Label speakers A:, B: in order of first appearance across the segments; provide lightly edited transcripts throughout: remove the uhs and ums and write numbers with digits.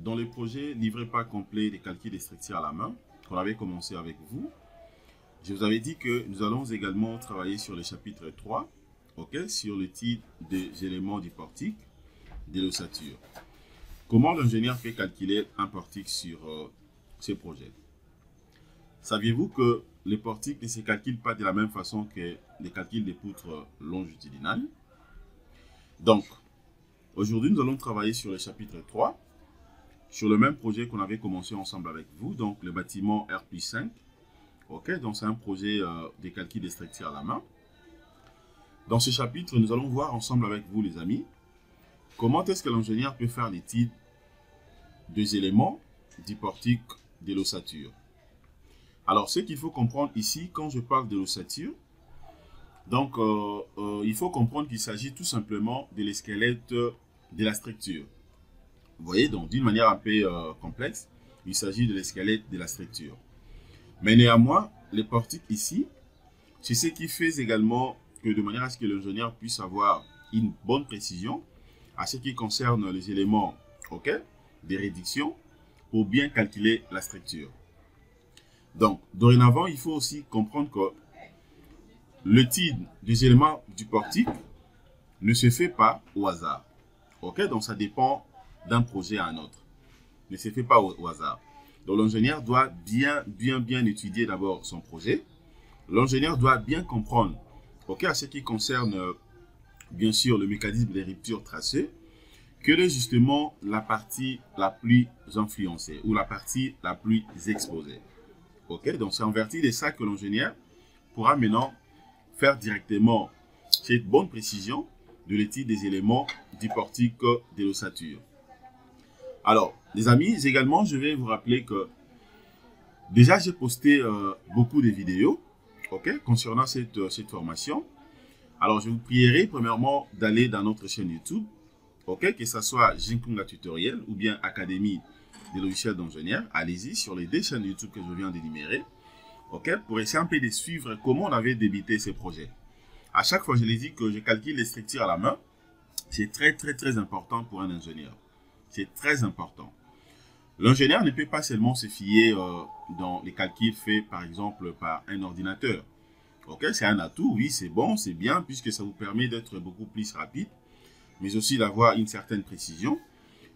A: dans le projet Livré pas complet des calculs des structures à la main, qu'on avait commencé avec vous, je vous avais dit que nous allons également travailler sur le chapitre 3, ok, sur le titre des éléments du portique de l'ossature. Comment l'ingénieur peut calculer un portique sur ce projet? Saviez-vous que les portiques ne se calculent pas de la même façon que les calculs des poutres longitudinales? Donc, aujourd'hui, nous allons travailler sur le chapitre 3, sur le même projet qu'on avait commencé ensemble avec vous, donc le bâtiment R+5. Ok, donc c'est un projet de calcul des structures à la main. Dans ce chapitre, nous allons voir ensemble avec vous, les amis, comment est-ce que l'ingénieur peut faire l'étude des éléments du portique de l'ossature. Alors, ce qu'il faut comprendre ici, quand je parle de l'ossature, donc il faut comprendre qu'il s'agit tout simplement de l'esquelette de la structure. Vous voyez, donc d'une manière un peu complexe, il s'agit de l'esquelette de la structure. Mais néanmoins, les portiques ici, c'est ce qui fait également que de manière à ce que l'ingénieur puisse avoir une bonne précision à ce qui concerne les éléments, ok, des réductions pour bien calculer la structure. Donc, dorénavant, il faut aussi comprendre que le titre des éléments du portique ne se fait pas au hasard. Ok, donc ça dépend d'un projet à un autre. Ne se fait pas au hasard. Donc, l'ingénieur doit bien étudier d'abord son projet. L'ingénieur doit bien comprendre, ok, à ce qui concerne, bien sûr, le mécanisme des ruptures tracées, quelle est justement la partie la plus influencée ou la partie la plus exposée. Ok, donc c'est en vertu de ça que l'ingénieur pourra maintenant faire directement cette bonne précision de l'étude des éléments du portique de l'ossature. Alors, les amis, également, je vais vous rappeler que déjà j'ai posté beaucoup de vidéos, ok, concernant cette formation. Alors, je vous prierai premièrement d'aller dans notre chaîne YouTube, ok, que ce soit Jinkunga Tutoriel ou bien Académie des logiciels d'ingénieurs. Allez-y sur les deux chaînes YouTube que je viens d'énumérer, ok, pour essayer un peu de suivre comment on avait débuté ces projets. À chaque fois, je les dis que je calcule les structures à la main. C'est très important pour un ingénieur. C'est très important. L'ingénieur ne peut pas seulement se fier dans les calculs faits, par exemple, par un ordinateur. Ok, c'est un atout, oui, c'est bon, c'est bien, puisque ça vous permet d'être beaucoup plus rapide, mais aussi d'avoir une certaine précision.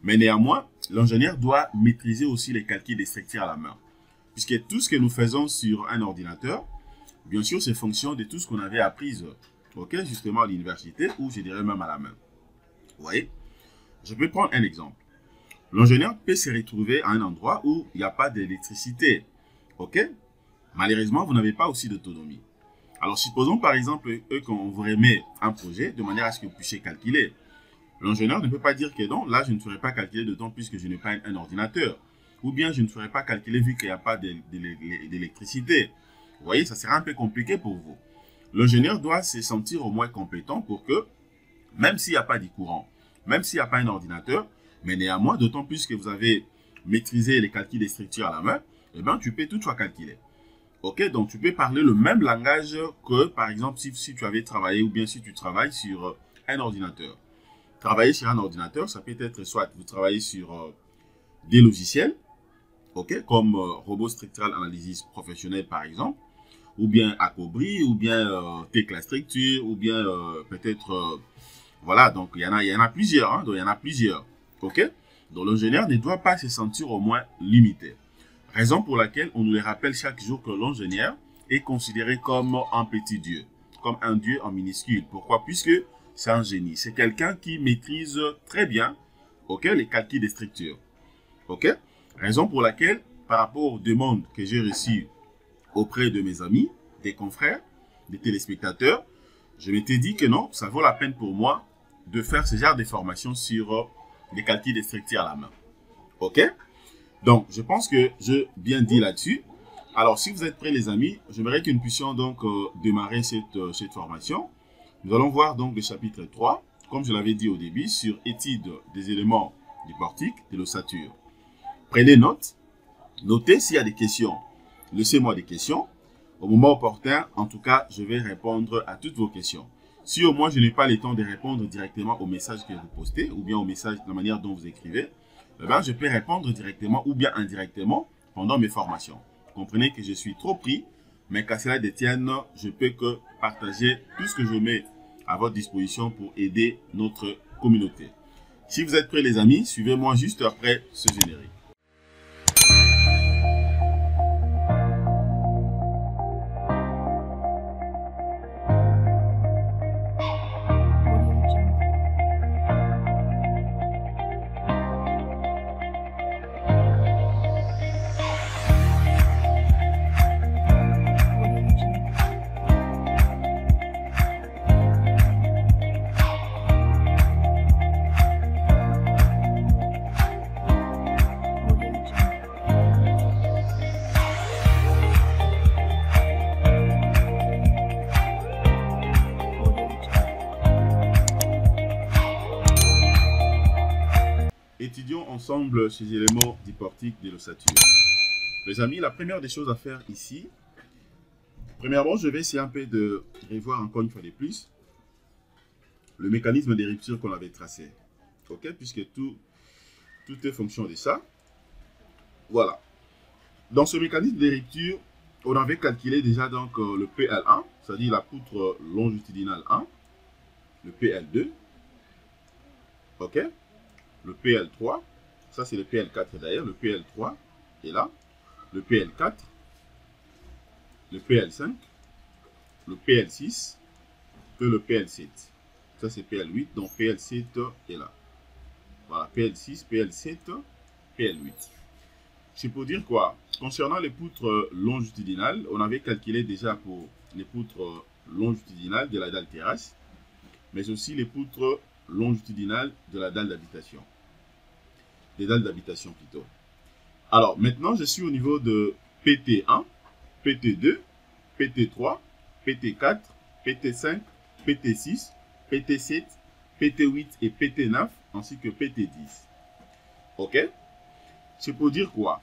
A: Mais néanmoins, l'ingénieur doit maîtriser aussi les calculs des structures à la main. Puisque tout ce que nous faisons sur un ordinateur, bien sûr, c'est fonction de tout ce qu'on avait appris, ok, justement à l'université, ou je dirais même à la main. Vous voyez? Je peux prendre un exemple. L'ingénieur peut se retrouver à un endroit où il n'y a pas d'électricité. Ok? Malheureusement, vous n'avez pas aussi d'autonomie. Alors, supposons par exemple qu'on vous remet un projet de manière à ce que vous puissiez calculer. L'ingénieur ne peut pas dire que non, là, je ne ferai pas calculer de temps puisque je n'ai pas un ordinateur. Ou bien, je ne ferai pas calculer vu qu'il n'y a pas d'électricité. Vous voyez, ça sera un peu compliqué pour vous. L'ingénieur doit se sentir au moins compétent pour que, même s'il n'y a pas de courant, même s'il n'y a pas un ordinateur, mais néanmoins, d'autant plus que vous avez maîtrisé les calculs des structures à la main, eh bien, tu peux toutefois calculer. Ok, donc tu peux parler le même langage que, par exemple, si tu avais travaillé ou bien si tu travailles sur un ordinateur. Travailler sur un ordinateur, ça peut être soit vous travaillez sur des logiciels, ok, comme Robot Structural Analysis Professionnel par exemple, ou bien Acobri, ou bien Tecla Structure, ou bien peut-être, voilà, donc il y en a plusieurs, hein, donc il y en a plusieurs, ok. Donc l'ingénieur ne doit pas se sentir au moins limité. Raison pour laquelle on nous le rappelle chaque jour que l'ingénieur est considéré comme un petit dieu, comme un dieu en minuscule. Pourquoi? Puisque c'est un génie. C'est quelqu'un qui maîtrise très bien, ok, les calculs des structures. Ok? Raison pour laquelle, par rapport aux demandes que j'ai reçues auprès de mes amis, des confrères, des téléspectateurs, je m'étais dit que non, ça vaut la peine pour moi de faire ce genre de formation sur les calculs des structures à la main. Ok? Donc, je pense que je bien dit là-dessus. Alors, si vous êtes prêts, les amis, j'aimerais que nous puissions donc démarrer cette formation. Nous allons voir donc le chapitre 3, comme je l'avais dit au début, sur étude des éléments du portique de l'ossature. Prenez note, notez s'il y a des questions. Laissez-moi des questions. Au moment opportun, en tout cas, je vais répondre à toutes vos questions. Si au moins je n'ai pas le temps de répondre directement au message que vous postez, ou bien au message, de la manière dont vous écrivez, eh ben, je peux répondre directement ou bien indirectement pendant mes formations. Comprenez que je suis trop pris, mais qu'à cela détienne, je peux que partager tout ce que je mets à votre disposition pour aider notre communauté. Si vous êtes prêts les amis, suivez-moi juste après ce générique. Étudions ensemble ces éléments diportiques de l'ossature. Les amis, la première des choses à faire ici, premièrement, je vais essayer un peu de revoir encore une fois de plus le mécanisme des ruptures qu'on avait tracé. Ok, puisque tout est fonction de ça. Voilà. Dans ce mécanisme des ruptures, on avait calculé déjà donc le PL1, c'est-à-dire la poutre longitudinale 1, le PL2, ok, le PL3, ça c'est le PL4 d'ailleurs, le PL3 est là, le PL4, le PL5, le PL6 et le PL7. Ça c'est PL8, donc PL7 est là. Voilà, PL6, PL7, PL8. C'est pour dire quoi? Concernant les poutres longitudinales, on avait calculé déjà pour les poutres longitudinales de la dalle terrasse, mais aussi les poutres longitudinales de la dalle d'habitation. Des dalles d'habitation plutôt. Alors maintenant, je suis au niveau de PT1, PT2, PT3, PT4, PT5, PT6, PT7, PT8 et PT9, ainsi que PT10. Ok? C'est pour dire quoi?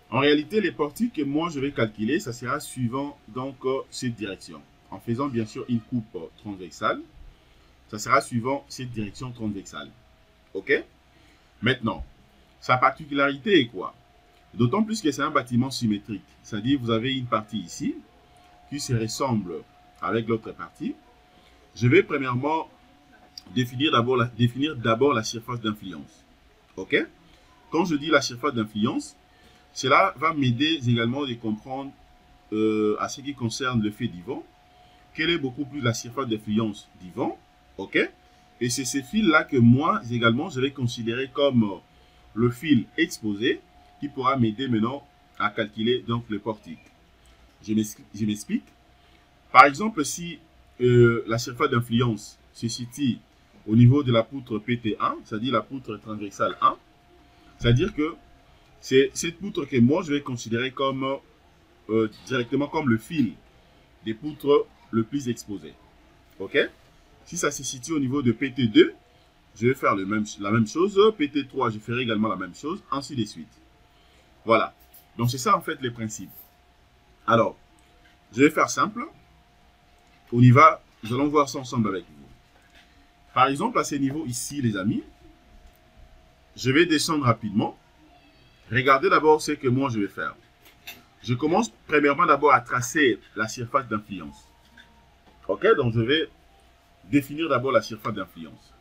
A: En réalité, les portiques que moi je vais calculer, ça sera suivant donc cette direction. En faisant bien sûr une coupe transversale, ça sera suivant cette direction transversale. Ok? Maintenant, sa particularité est quoi? D'autant plus que c'est un bâtiment symétrique. C'est-à-dire vous avez une partie ici qui se ressemble avec l'autre partie. Je vais premièrement définir d'abord la surface d'influence. Ok? Quand je dis la surface d'influence, cela va m'aider également à comprendre à ce qui concerne le fait du vent, quelle est beaucoup plus la surface d'influence du vent. Ok? Et c'est ce fil-là que moi également je vais considérer comme le fil exposé qui pourra m'aider maintenant à calculer donc le portique. Je m'explique. Par exemple, si la surface d'influence se situe au niveau de la poutre PT1, c'est-à-dire la poutre transversale 1, c'est-à-dire que c'est cette poutre que moi je vais considérer comme directement comme le fil des poutres le plus exposé. Ok? Si ça se situe au niveau de PT2, je vais faire la même chose. PT3, je ferai également la même chose, ainsi de suite. Voilà. Donc c'est ça en fait les principes. Alors, je vais faire simple. On y va. Nous allons voir ça ensemble avec vous. Par exemple, à ce niveau ici, les amis, je vais descendre rapidement. Regardez d'abord ce que moi je vais faire. Je commence premièrement d'abord à tracer la surface d'influence. Ok, donc je vais définir d'abord la surface d'influence.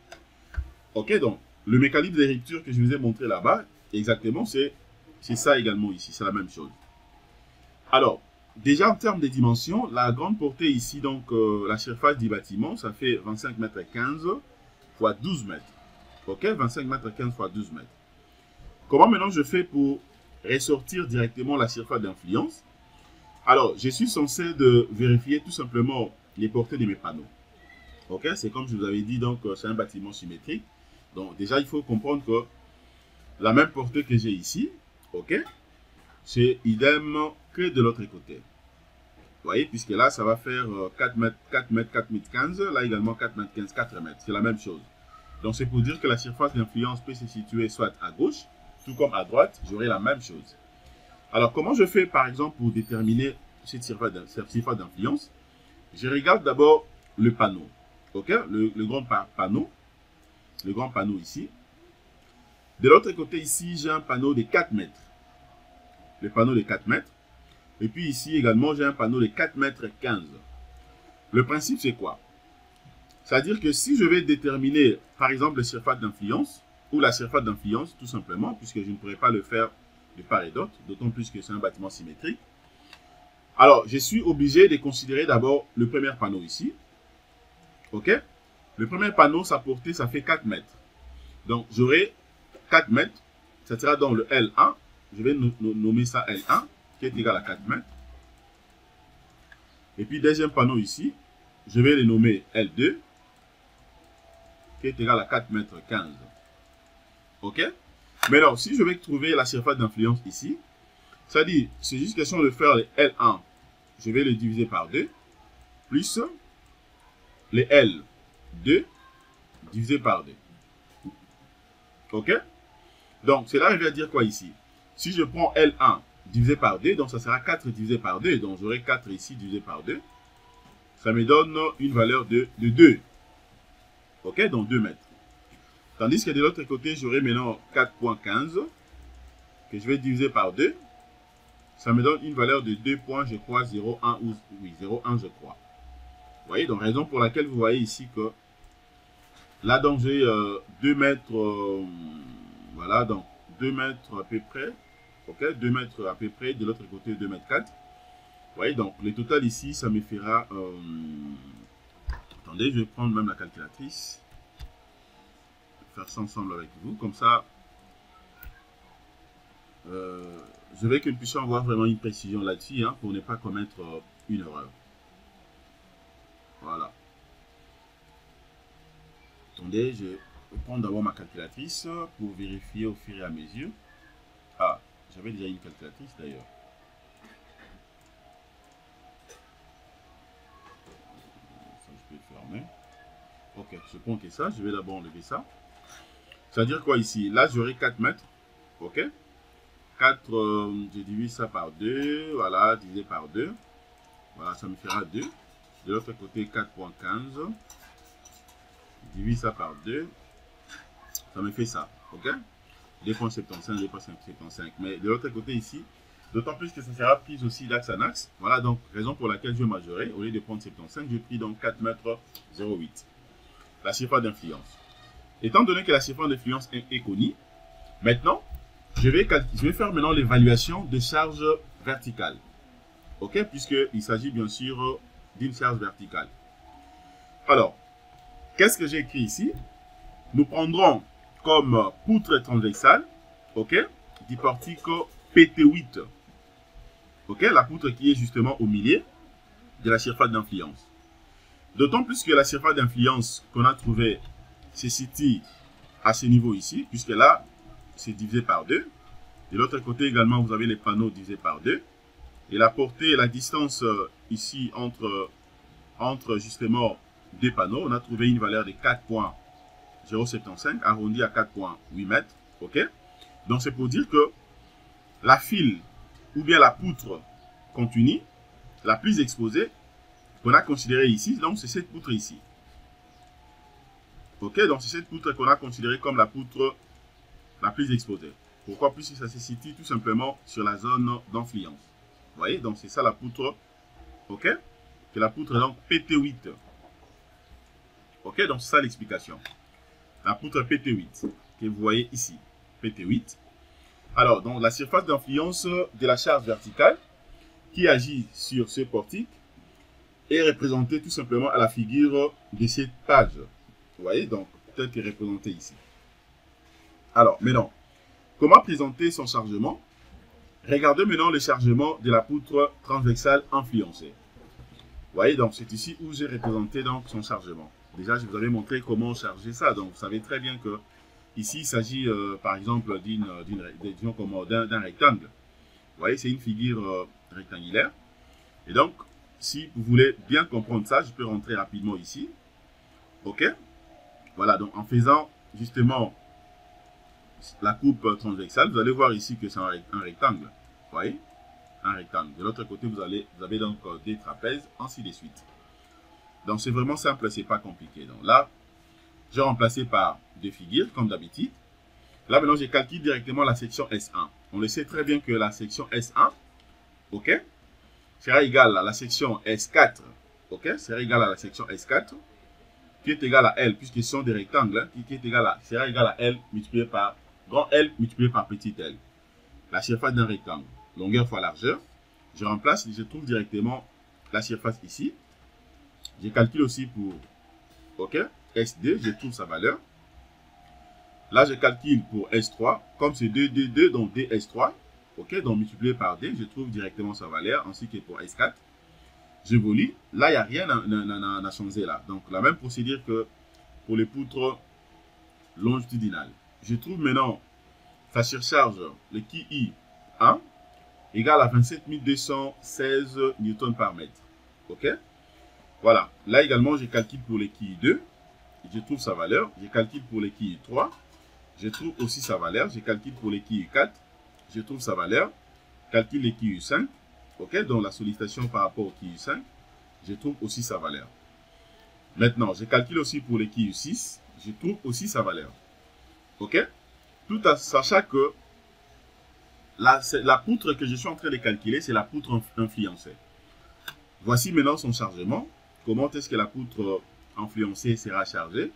A: Ok, donc le mécanisme de rupture que je vous ai montré là-bas, exactement, c'est ça également ici, c'est la même chose. Alors, déjà en termes de dimensions, la grande portée ici, donc la surface du bâtiment, ça fait 25 mètres 15 fois 12 mètres. Ok, 25 mètres 15 fois 12 mètres. Comment maintenant je fais pour ressortir directement la surface d'influence? Alors, je suis censé de vérifier tout simplement les portées de mes panneaux. Ok, c'est comme je vous avais dit, donc c'est un bâtiment symétrique. Donc déjà, il faut comprendre que la même portée que j'ai ici, ok, c'est idem que de l'autre côté. Vous voyez, puisque là, ça va faire 4 mètres, 4 mètres, 4 mètres 15, là également 4 mètres 15, 4 mètres. C'est la même chose. Donc c'est pour dire que la surface d'influence peut se situer soit à gauche, tout comme à droite, j'aurai la même chose. Alors comment je fais par exemple pour déterminer cette surface d'influence? Je regarde d'abord le panneau. Ok, le grand panneau ici. De l'autre côté, ici, j'ai un panneau de 4 mètres. Le panneau de 4 mètres. Et puis ici également, j'ai un panneau de 4 mètres 15. Le principe, c'est quoi? C'est-à-dire que si je vais déterminer, par exemple, la surface d'influence, ou la surface d'influence, tout simplement, puisque je ne pourrais pas le faire de part et d'autre, d'autant plus que c'est un bâtiment symétrique. Alors, je suis obligé de considérer d'abord le premier panneau ici. OK? Le premier panneau, sa portée, ça fait 4 mètres. Donc, j'aurai 4 mètres. Ça sera dans le L1. Je vais nommer ça L1, qui est égal à 4 mètres. Et puis, deuxième panneau ici, je vais le nommer L2, qui est égal à 4 mètres 15. OK? Maintenant, si je vais trouver la surface d'influence ici, c'est-à-dire, c'est juste question de faire le L1, je vais le diviser par 2, plus le L2 divisé par 2. OK? Donc, cela revient à dire quoi ici? Si je prends L1 divisé par 2, donc ça sera 4 divisé par 2. Donc, j'aurai 4 ici divisé par 2. Ça me donne une valeur de 2. OK? Donc, 2 mètres. Tandis que de l'autre côté, j'aurai maintenant 4.15 que je vais diviser par 2. Ça me donne une valeur de 2 points, je crois, 0,1 ou oui, 0,1, je crois. Vous voyez, donc raison pour laquelle vous voyez ici que là, donc j'ai 2 mètres, voilà, donc 2 mètres à peu près. OK, 2 mètres à peu près, de l'autre côté 2 mètres 4. Vous voyez, donc le total ici, ça me fera... attendez, je vais prendre même la calculatrice. Faire ça ensemble avec vous, comme ça, je veux que nous puissions avoir vraiment une précision là-dessus, hein, pour ne pas commettre une erreur. Voilà. Attendez, je vais prendre d'abord ma calculatrice pour vérifier au fur et à mesure. Ah, j'avais déjà une calculatrice d'ailleurs. Ça, je peux le fermer. Ok, je prends que ça, je vais d'abord enlever ça. C'est-à-dire quoi ici? Là, j'aurai 4 mètres. Ok? 4, je divise ça par 2. Voilà, divisé par 2. Voilà, ça me fera 2. De l'autre côté, 4.15. Divise ça par 2. Ça me fait ça. Ok? 2.75, 2.75. Mais de l'autre côté ici, d'autant plus que ça sera pris aussi d'axe en axe. Voilà donc raison pour laquelle je vais majorer. Au lieu de prendre 75, je pris donc 4 mètres 08. La surface d'influence. Étant donné que la surface d'influence est connue, maintenant, je vais faire maintenant l'évaluation de charge verticale. OK? Puisqu'il s'agit bien sûr d'une charge verticale. Alors, qu'est-ce que j'ai écrit ici? Nous prendrons comme poutre transversale, OK, du portique PT8. OK? La poutre qui est justement au milieu de la surface d'influence. D'autant plus que la surface d'influence qu'on a trouvée se situe à ce niveau ici, puisque là, c'est divisé par 2. De l'autre côté également, vous avez les panneaux divisés par 2. Et la portée et la distance ici entre justement deux panneaux, on a trouvé une valeur de 4.075 arrondi à 4.8 mètres. OK? Donc, c'est pour dire que la file ou bien la poutre continue, la plus exposée, qu'on a considérée ici, donc c'est cette poutre ici. OK? Donc, c'est cette poutre qu'on a considérée comme la poutre la plus exposée. Pourquoi? Puisque ça se situe tout simplement sur la zone d'influence. Vous voyez? Donc, c'est ça la poutre. OK? C'est la poutre donc PT8. OK? Donc, c'est ça l'explication. La poutre PT8 que vous voyez ici. PT8. Alors, donc, la surface d'influence de la charge verticale qui agit sur ce portique est représentée tout simplement à la figure de cette page. Vous voyez? Donc, tel qu'elle est représentée ici. Alors, maintenant, comment présenter son chargement? Regardez maintenant le chargement de la poutre transversale influencée. Vous voyez, donc c'est ici où j'ai représenté donc son chargement. Déjà, je vous avais montré comment charger ça. Donc, vous savez très bien que ici, il s'agit par exemple d'un rectangle. Vous voyez, c'est une figure rectangulaire. Et donc, si vous voulez bien comprendre ça, je peux rentrer rapidement ici. OK? Voilà, donc en faisant justement la coupe transversale, vous allez voir ici que c'est un rectangle. Vous voyez? Un rectangle. De l'autre côté, vous avez donc des trapèzes, ainsi de suite. Donc, c'est vraiment simple, c'est pas compliqué. Donc là, j'ai remplacé par deux figures, comme d'habitude. Là, maintenant, je calcule directement la section S1. On le sait très bien que la section S1, ok, sera égale à la section S4, ok, sera égale à la section S4, qui est égale à L, puisqu'ils sont des rectangles, hein, qui est égale à, sera égale à L multiplié par grand L multiplié par petit L. La surface d'un rectangle, longueur fois largeur. Je remplace, je trouve directement la surface ici. Je calcule aussi pour, ok, S2, je trouve sa valeur. Là, je calcule pour S3, comme c'est 2, 2, 2, donc DS3, ok, donc multiplié par D, je trouve directement sa valeur, ainsi que pour S4. J'évolue, là, il n'y a rien à changer là. Donc, la même procédure que pour les poutres longitudinales. Je trouve maintenant sa surcharge, le QI 1, égale à 27 216 Newton par mètre. Ok? Voilà. Là également, je calcule pour le QI 2, je trouve sa valeur. Je calcule pour le QI 3, je trouve aussi sa valeur. Je calcule pour le QI 4, je trouve sa valeur. Calcule le QI 5, ok? Donc la sollicitation par rapport au QI 5, je trouve aussi sa valeur. Maintenant, je calcule aussi pour le QI 6, je trouve aussi sa valeur. Ok? Tout en sachant que la poutre que je suis en train de calculer, c'est la poutre influencée. Voici maintenant son chargement. Comment est-ce que la poutre influencée sera chargée?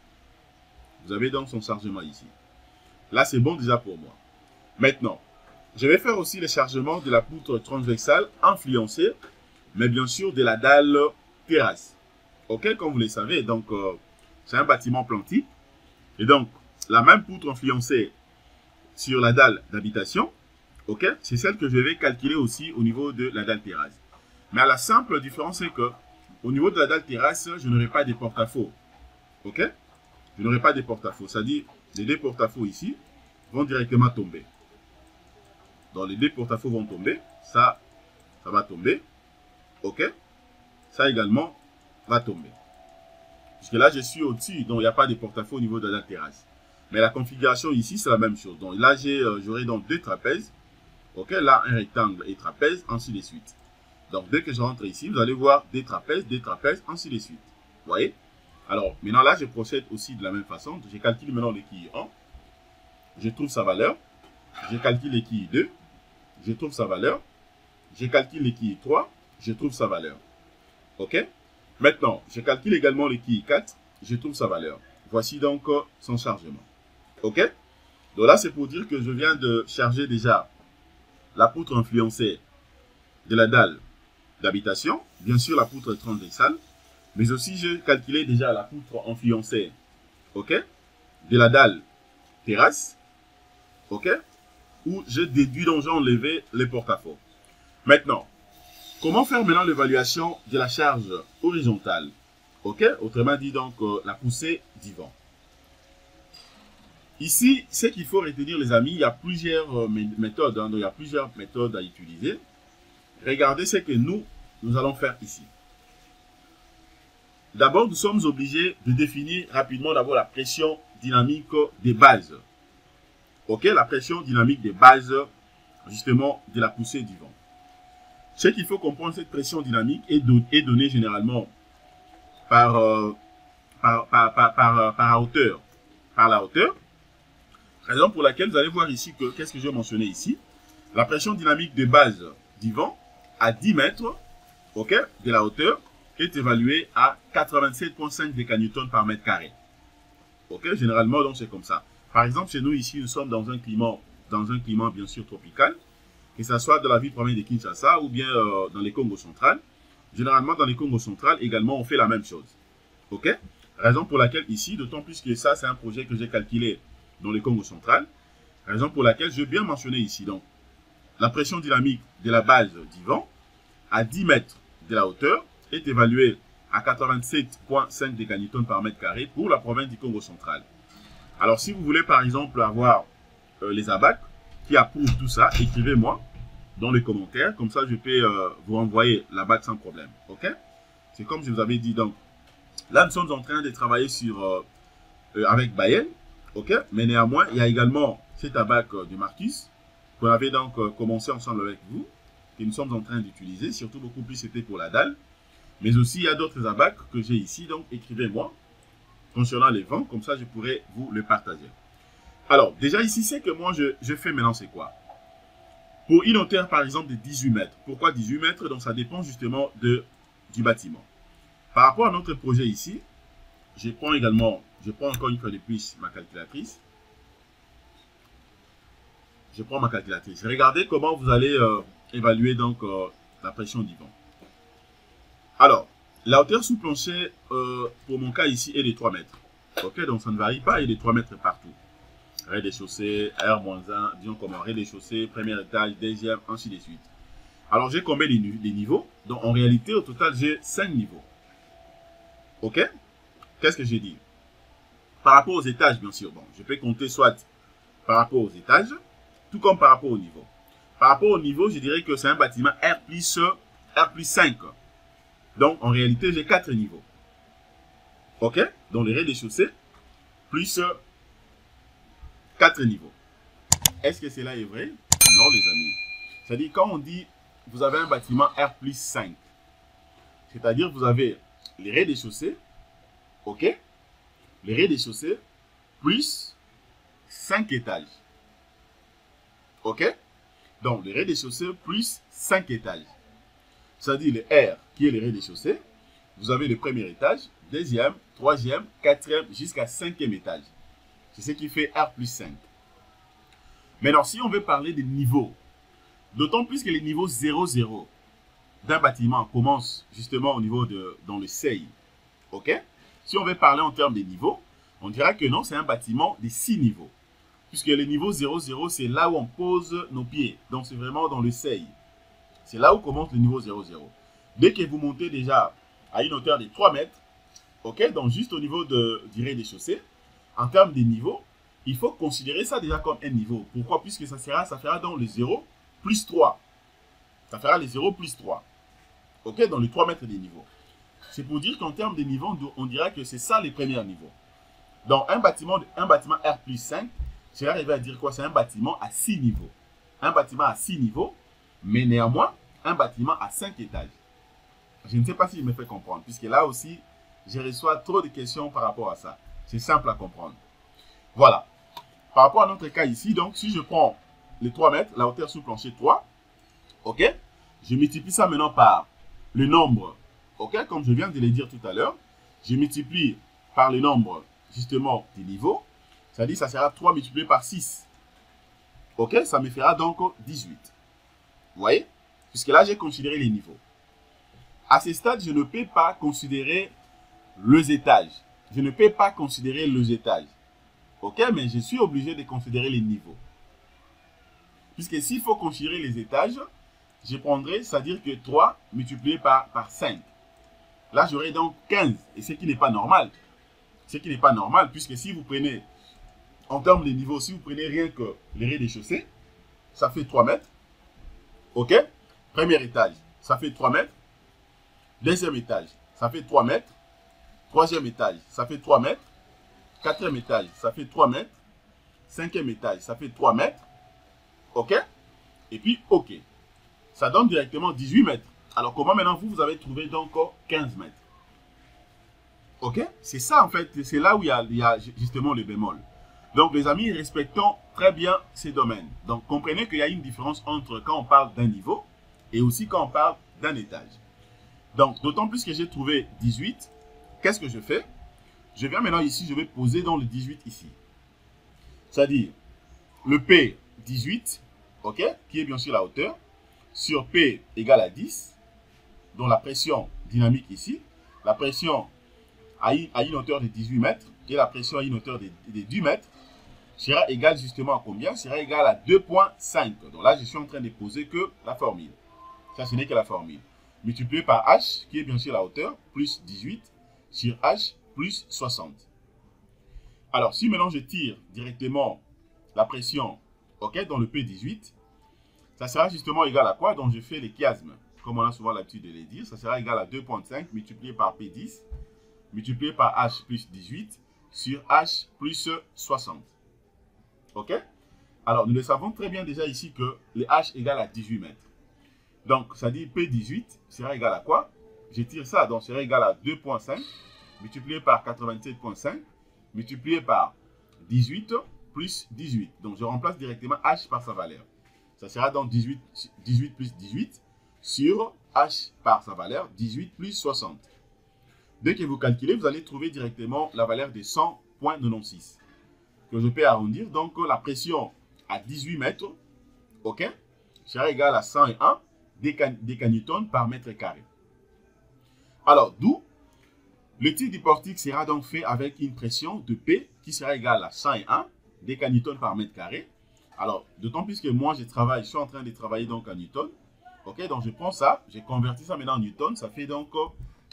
A: Vous avez donc son chargement ici. Là, c'est bon déjà pour moi. Maintenant, je vais faire aussi le chargement de la poutre transversale influencée, mais bien sûr de la dalle terrasse. Ok, comme vous le savez, donc c'est un bâtiment plan type. Et donc, la même poutre influencée sur la dalle d'habitation, ok, c'est celle que je vais calculer aussi au niveau de la dalle terrasse. Mais à la simple différence, c'est que au niveau de la dalle terrasse, je n'aurai pas de porte-à-faux. Ok? Je n'aurai pas de porte-à-faux. C'est-à-dire, les deux porte-à-faux ici vont directement tomber. Donc, les deux porte-à-faux vont tomber. Ça va tomber. Ok? Ça également va tomber. Puisque là, je suis au-dessus, donc il n'y a pas de porte-à-faux au niveau de la dalle terrasse. Mais la configuration ici, c'est la même chose. Donc là, j'aurai donc deux trapèzes. Ok? Là, un rectangle et trapèze, ainsi de suite. Donc, dès que je rentre ici, vous allez voir des trapèzes, ainsi de suite. Vous voyez? Alors, maintenant là, je procède aussi de la même façon. Je calcule maintenant le QI 1. Je trouve sa valeur. Je calcule le QI 2. Je trouve sa valeur. Je calcule le QI 3. Je trouve sa valeur. OK? Maintenant, je calcule également le QI 4. Je trouve sa valeur. Voici donc son chargement. OK? Donc là, c'est pour dire que je viens de charger déjà la poutre influencée de la dalle d'habitation, bien sûr la poutre transversale, mais aussi j'ai calculé déjà la poutre influencée, ok, de la dalle terrasse, ok, où je déduis donc j'ai enlevé les porte-à-faux. Maintenant, comment faire maintenant l'évaluation de la charge horizontale, ok, autrement dit donc la poussée du vent. Ici, ce qu'il faut retenir les amis, il y a plusieurs méthodes, hein, donc il y a plusieurs méthodes à utiliser. Regardez ce que nous allons faire ici. D'abord, nous sommes obligés de définir rapidement d'abord la pression dynamique des bases. Ok, la pression dynamique des bases, justement, de la poussée du vent. Ce qu'il faut comprendre, cette pression dynamique est donnée généralement par la hauteur. Par la hauteur. Raison pour laquelle vous allez voir ici que, qu'est-ce que je vais mentionner ici? La pression dynamique de base du vent à 10 mètres, ok, de la hauteur, est évaluée à 87,5 décanewtons par mètre carré. Ok, généralement, donc c'est comme ça. Par exemple, chez nous ici, nous sommes dans un climat bien sûr tropical, que ce soit dans la ville province de Kinshasa ou bien dans les Congo central. Généralement, dans les Congo central, également, on fait la même chose. Ok, raison pour laquelle ici, d'autant plus que ça, c'est un projet que j'ai calculé dans les Congo central. Raison pour laquelle je vais bien mentionner ici. Donc, la pression dynamique de la base du vent à 10 mètres de la hauteur est évaluée à 87,5 décanewtons par mètre carré pour la province du Congo central. Alors, si vous voulez par exemple avoir les ABAC qui approuvent tout ça, écrivez-moi dans les commentaires. Comme ça, je peux vous envoyer l'ABAC sans problème. Ok? C'est comme je vous avais dit. Donc, là, nous sommes en train de travailler sur avec Bayern. Ok? Mais néanmoins, il y a également cet ABAC de Marcus qu'on avait donc commencé ensemble avec vous, que nous sommes en train d'utiliser, surtout beaucoup plus c'était pour la dalle. Mais aussi, il y a d'autres ABAC que j'ai ici, donc écrivez-moi concernant les vents, comme ça je pourrais vous le partager. Alors, déjà ici, c'est que moi, je fais maintenant, c'est quoi? Pour une hauteur, par exemple, de 18 mètres. Pourquoi 18 mètres? Donc, ça dépend justement du bâtiment. Par rapport à notre projet ici, je prends encore une fois de plus ma calculatrice. Je prends ma calculatrice. Regardez comment vous allez évaluer donc la pression du vent. Alors, la hauteur sous plancher, pour mon cas ici, est de 3 mètres. Ok, donc ça ne varie pas, il est de 3 mètres partout. Rez-de-chaussée, R-1, disons comment, rez-de-chaussée, premier étage, deuxième, ainsi de suite. Alors, j'ai combien des niveaux? Donc, en réalité, au total, j'ai 5 niveaux. Ok? Qu'est-ce que j'ai dit? Par rapport aux étages, bien sûr. Bon, je peux compter soit par rapport aux étages, tout comme par rapport au niveau. Par rapport au niveau, je dirais que c'est un bâtiment R plus 5. Donc, en réalité, j'ai 4 niveaux. Ok? Donc, le rez-de-chaussée, plus 4 niveaux. Est-ce que cela est vrai? Non, les amis. C'est-à-dire, quand on dit, vous avez un bâtiment R plus 5, c'est-à-dire, vous avez les rez-de-chaussée, ok? Les rez-de-chaussée, plus 5 étages. Ok? Donc, le rez-de-chaussée plus 5 étages. C'est-à-dire le R qui est le rez-de-chaussée. Vous avez le premier étage, deuxième, troisième, quatrième, jusqu'à cinquième étage. C'est ce qui fait R plus 5. Maintenant, si on veut parler des niveaux, d'autant plus que les niveaux 0, 0 d'un bâtiment commencent justement au niveau dans le seuil. Ok? Si on veut parler en termes de niveaux, on dira que non, c'est un bâtiment de 6 niveaux. Puisque le niveau 0, 0, c'est là où on pose nos pieds. Donc, c'est vraiment dans le seuil. C'est là où commence le niveau 0, 0. Dès que vous montez déjà à une hauteur de 3 mètres, ok, donc juste au niveau du rez-de-chaussée, en termes de niveau, il faut considérer ça déjà comme un niveau. Pourquoi? Puisque ça fera dans le 0 plus 3. Ça fera le 0 plus 3. Ok, dans les 3 mètres de niveau. C'est pour dire qu'en termes de niveau, on dira que c'est ça les premiers niveaux. Donc, un bâtiment R plus 5, cela arrive à dire quoi? C'est un bâtiment à 6 niveaux. Un bâtiment à 6 niveaux, mais néanmoins, un bâtiment à 5 étages. Je ne sais pas si je me fais comprendre, puisque là aussi, je reçois trop de questions par rapport à ça. C'est simple à comprendre. Voilà. Par rapport à notre cas ici, donc, si je prends les 3 mètres, la hauteur sous plancher 3, ok, je multiplie ça maintenant par le nombre, ok, comme je viens de le dire tout à l'heure, je multiplie par le nombre, justement, des niveaux, c'est-à-dire ça sera 3 multiplié par 6. Ok, ça me fera donc 18. Vous voyez? Puisque là, j'ai considéré les niveaux. À ce stade, je ne peux pas considérer les étages. Je ne peux pas considérer les étages. Ok, mais je suis obligé de considérer les niveaux. Puisque s'il faut considérer les étages, je prendrai, c'est-à-dire que 3 multiplié par 5. Là, j'aurai donc 15. Et ce qui n'est pas normal. Ce qui n'est pas normal, puisque si vous prenez, en termes de niveaux, si vous prenez rien que les rez-de-chaussée, ça fait 3 mètres. Ok? Premier étage, ça fait 3 mètres. Deuxième étage, ça fait 3 mètres. Troisième étage, ça fait 3 mètres. Quatrième étage, ça fait 3 mètres. Cinquième étage, ça fait 3 mètres. Ok? Et puis, ok. Ça donne directement 18 mètres. Alors, comment maintenant vous avez trouvé donc 15 mètres? Ok? C'est ça, en fait. C'est là où il y a justement le bémol. Donc, les amis, respectons très bien ces domaines. Donc, comprenez qu'il y a une différence entre quand on parle d'un niveau et aussi quand on parle d'un étage. Donc, d'autant plus que j'ai trouvé 18, qu'est-ce que je fais? Je viens maintenant ici, je vais poser dans le 18 ici. C'est-à-dire, le P 18, ok, qui est bien sûr la hauteur, sur P égale à 10, dont la pression dynamique ici, la pression à une hauteur de 18 mètres, et la pression à une hauteur de 10 mètres, sera égale justement à combien? Sera égale à 2,5. Donc là, je suis en train de poser que la formule. Ça, ce n'est que la formule. Multiplié par H, qui est bien sûr la hauteur, plus 18, sur H, plus 60. Alors, si maintenant je tire directement la pression, ok, dans le P18, ça sera justement égal à quoi? Donc, je fais les chiasmes, comme on a souvent l'habitude de les dire. Ça sera égal à 2,5 multiplié par P10, multiplié par H plus 18, sur H plus 60. Ok? Alors, nous le savons très bien déjà ici que le H égale à 18 mètres. Donc, ça dit P18 sera égal à quoi? Je tire ça, donc sera égal à 2,5 multiplié par 87,5 multiplié par 18 plus 18. Donc, je remplace directement H par sa valeur. Ça sera donc 18 plus 18 sur H par sa valeur, 18 plus 60. Dès que vous calculez, vous allez trouver directement la valeur de 100,96 que je peux arrondir. Donc, la pression à 18 mètres, ok, sera égale à 101 décanewtons par mètre carré. Alors, d'où le type du portique sera donc fait avec une pression de P qui sera égale à 101 décanewtons par mètre carré. Alors, d'autant plus que moi, je suis en train de travailler donc en newton. Ok, donc je prends ça, j'ai converti ça maintenant en newton, ça fait donc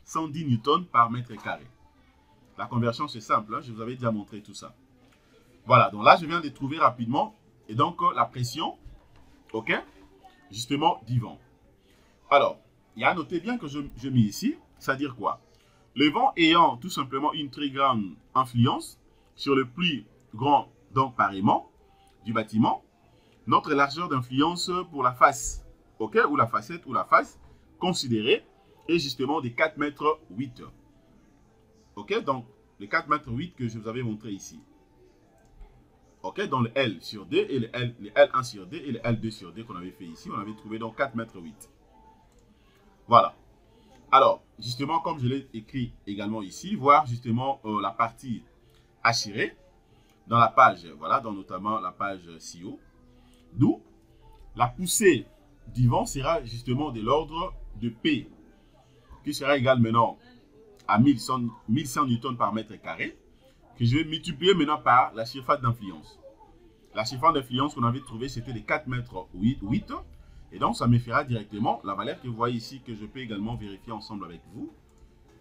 A: 110 newtons par mètre carré. La conversion, c'est simple, hein, je vous avais déjà montré tout ça. Voilà, donc là, je viens de trouver rapidement, et donc la pression, ok, justement, du vent. Alors, il y a à noter bien que je mets ici, c'est-à-dire quoi? Le vent ayant tout simplement une très grande influence sur le plus grand, donc pareillement, du bâtiment, notre largeur d'influence pour la face, ok, ou la facette ou la face considérée est justement de 4,8 mètres. Ok, donc le 4,8 mètres que je vous avais montré ici. Ok, dans le L sur D et le L1 sur D et le L2 sur D qu'on avait fait ici, on avait trouvé donc 4,8 mètres. Voilà. Alors, justement, comme je l'ai écrit également ici, voir justement la partie hachirée dans la page, voilà, dans notamment la page CO, d'où la poussée du vent sera justement de l'ordre de P, qui sera égal maintenant à 1100 newtons par mètre carré, que je vais multiplier maintenant par la surface d'influence. La surface d'influence qu'on avait trouvée, c'était de 4,8 mètres. Et donc, ça me fera directement la valeur que vous voyez ici, que je peux également vérifier ensemble avec vous.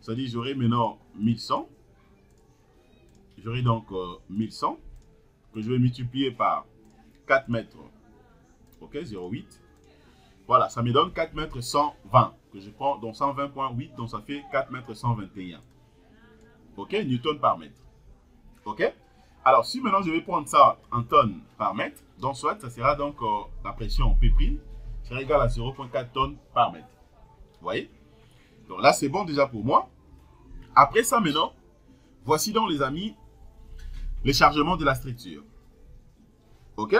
A: C'est-à-dire, j'aurai maintenant 1100. J'aurai donc 1100, que je vais multiplier par 4 mètres. Ok, 0,8. Voilà, ça me donne 4 mètres 120, que je prends, donc 120,8, donc ça fait 4 mètres 121. Ok, newton par mètre. Ok. Alors, si maintenant je vais prendre ça en tonnes par mètre, donc soit ça sera donc la pression en P' sera égale à 0,4 tonnes par mètre. Vous voyez? Donc là, c'est bon déjà pour moi. Après ça, maintenant, voici donc les amis, les chargements de la structure. Ok?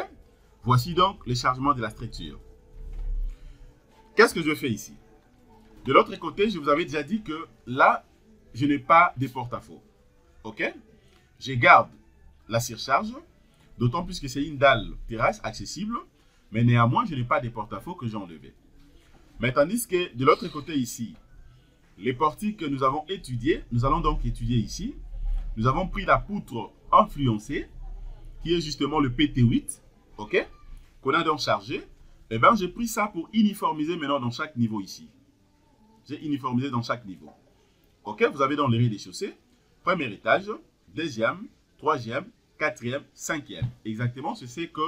A: Voici donc les chargements de la structure. Qu'est-ce que je fais ici? De l'autre côté, je vous avais déjà dit que là, je n'ai pas de porte-à-faux. Ok? Je garde la surcharge, d'autant plus que c'est une dalle terrasse accessible, mais néanmoins, je n'ai pas de porte-à-faux que j'ai enlevé. Mais tandis que de l'autre côté ici, les portiques que nous avons étudiés, nous allons donc étudier ici. Nous avons pris la poutre influencée, qui est justement le PT8, ok, qu'on a donc chargé. Et bien, j'ai pris ça pour uniformiser maintenant dans chaque niveau ici. J'ai uniformisé dans chaque niveau. Ok, vous avez donc les rez-de-chaussée, premier étage, deuxième, troisième, quatrième, cinquième. Exactement, c'est ce que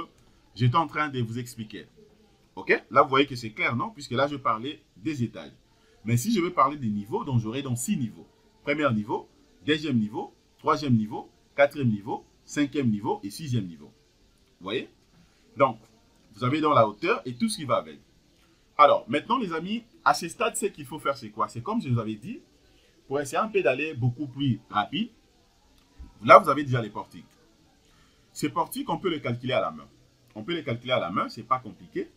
A: j'étais en train de vous expliquer. Ok, là vous voyez que c'est clair, non? Puisque là je parlais des étages. Mais si je veux parler des niveaux, donc j'aurai donc 6 niveaux. Premier niveau, deuxième niveau, troisième niveau, quatrième niveau, cinquième niveau et sixième niveau. Vous voyez? Donc, vous avez dans la hauteur et tout ce qui va avec. Alors, maintenant les amis, à ce stade, ce qu'il faut faire, c'est quoi? C'est comme je vous avais dit, pour essayer un peu d'aller beaucoup plus rapide. Là, vous avez déjà les portiques. Ces portiques, on peut les calculer à la main. On peut les calculer à la main, c'est pas compliqué.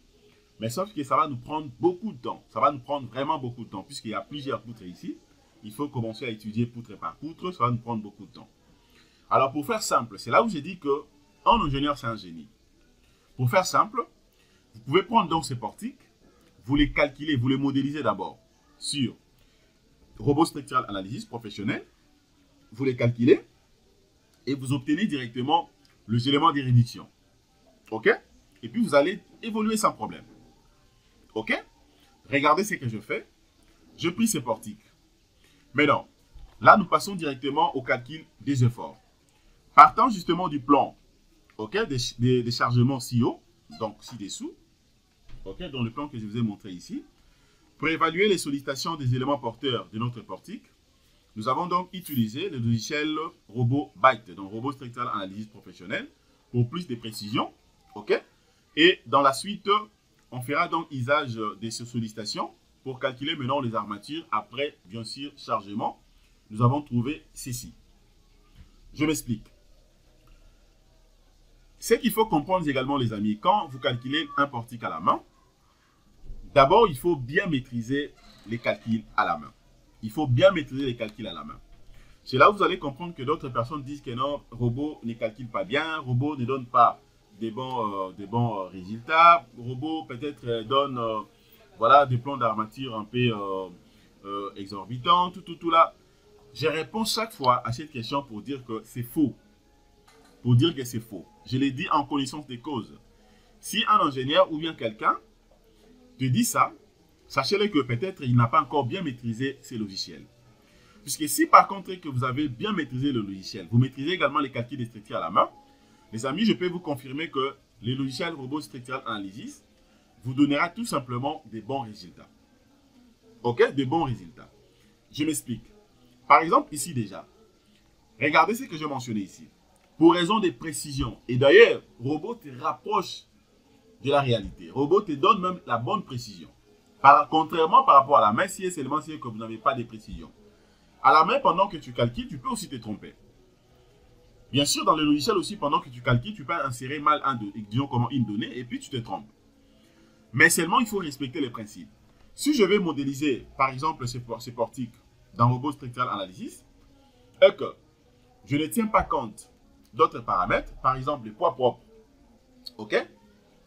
A: Mais sauf que ça va nous prendre beaucoup de temps. Ça va nous prendre vraiment beaucoup de temps, puisqu'il y a plusieurs poutres ici. Il faut commencer à étudier poutre par poutre, ça va nous prendre beaucoup de temps. Alors, pour faire simple, c'est là où j'ai dit que un ingénieur, c'est un génie. Pour faire simple, vous pouvez prendre donc ces portiques, vous les calculez, vous les modélisez d'abord sur robot structural analysis professionnel, vous les calculez et vous obtenez directement les éléments de réduction. OK? Et puis vous allez évoluer sans problème. OK? Regardez ce que je fais. Je prie ces portiques. Maintenant, là, nous passons directement au calcul des efforts. Partant justement du plan, OK, des chargements CO, donc ci-dessous, OK, dans le plan que je vous ai montré ici, pour évaluer les sollicitations des éléments porteurs de notre portique, nous avons donc utilisé le logiciel Robot Byte, donc Robot Structural Analysis Professionnel, pour plus de précision. OK? Et dans la suite, on fera donc usage de ces sollicitations pour calculer maintenant les armatures après, bien sûr, chargement. Nous avons trouvé ceci. Je m'explique. Ce qu'il faut comprendre également, les amis, quand vous calculez un portique à la main, d'abord, il faut bien maîtriser les calculs à la main. Il faut bien maîtriser les calculs à la main. C'est là où vous allez comprendre que d'autres personnes disent que non, robot ne calcule pas bien, robot ne donne pas des bons résultats, robot peut-être donne voilà, des plans d'armature un peu exorbitants, tout là. Je réponds chaque fois à cette question pour dire que c'est faux. Pour dire que c'est faux. Je l'ai dit en connaissance des causes. Si un ingénieur ou bien quelqu'un te dit ça, sachez-le que peut-être il n'a pas encore bien maîtrisé ces logiciels. Puisque si par contre que vous avez bien maîtrisé le logiciel, vous maîtrisez également les calculs de structure à la main, les amis, je peux vous confirmer que les logiciels Robot Structural Analysis vous donnera tout simplement des bons résultats. Ok, des bons résultats. Je m'explique. Par exemple, ici déjà, regardez ce que j'ai mentionné ici. Pour raison de précision, et d'ailleurs, Robot te rapproche de la réalité. Robot te donne même la bonne précision. Contrairement par rapport à la main, si et seulement si que vous n'avez pas de précision. À la main, pendant que tu calcules, tu peux aussi te tromper. Bien sûr, dans le logiciel aussi, pendant que tu calcules, tu peux insérer mal une donnée et puis tu te trompes. Mais seulement, il faut respecter les principes. Si je vais modéliser, par exemple, ces portiques dans Robot Structural Analysis, et que je ne tiens pas compte d'autres paramètres, par exemple les poids propres, ok,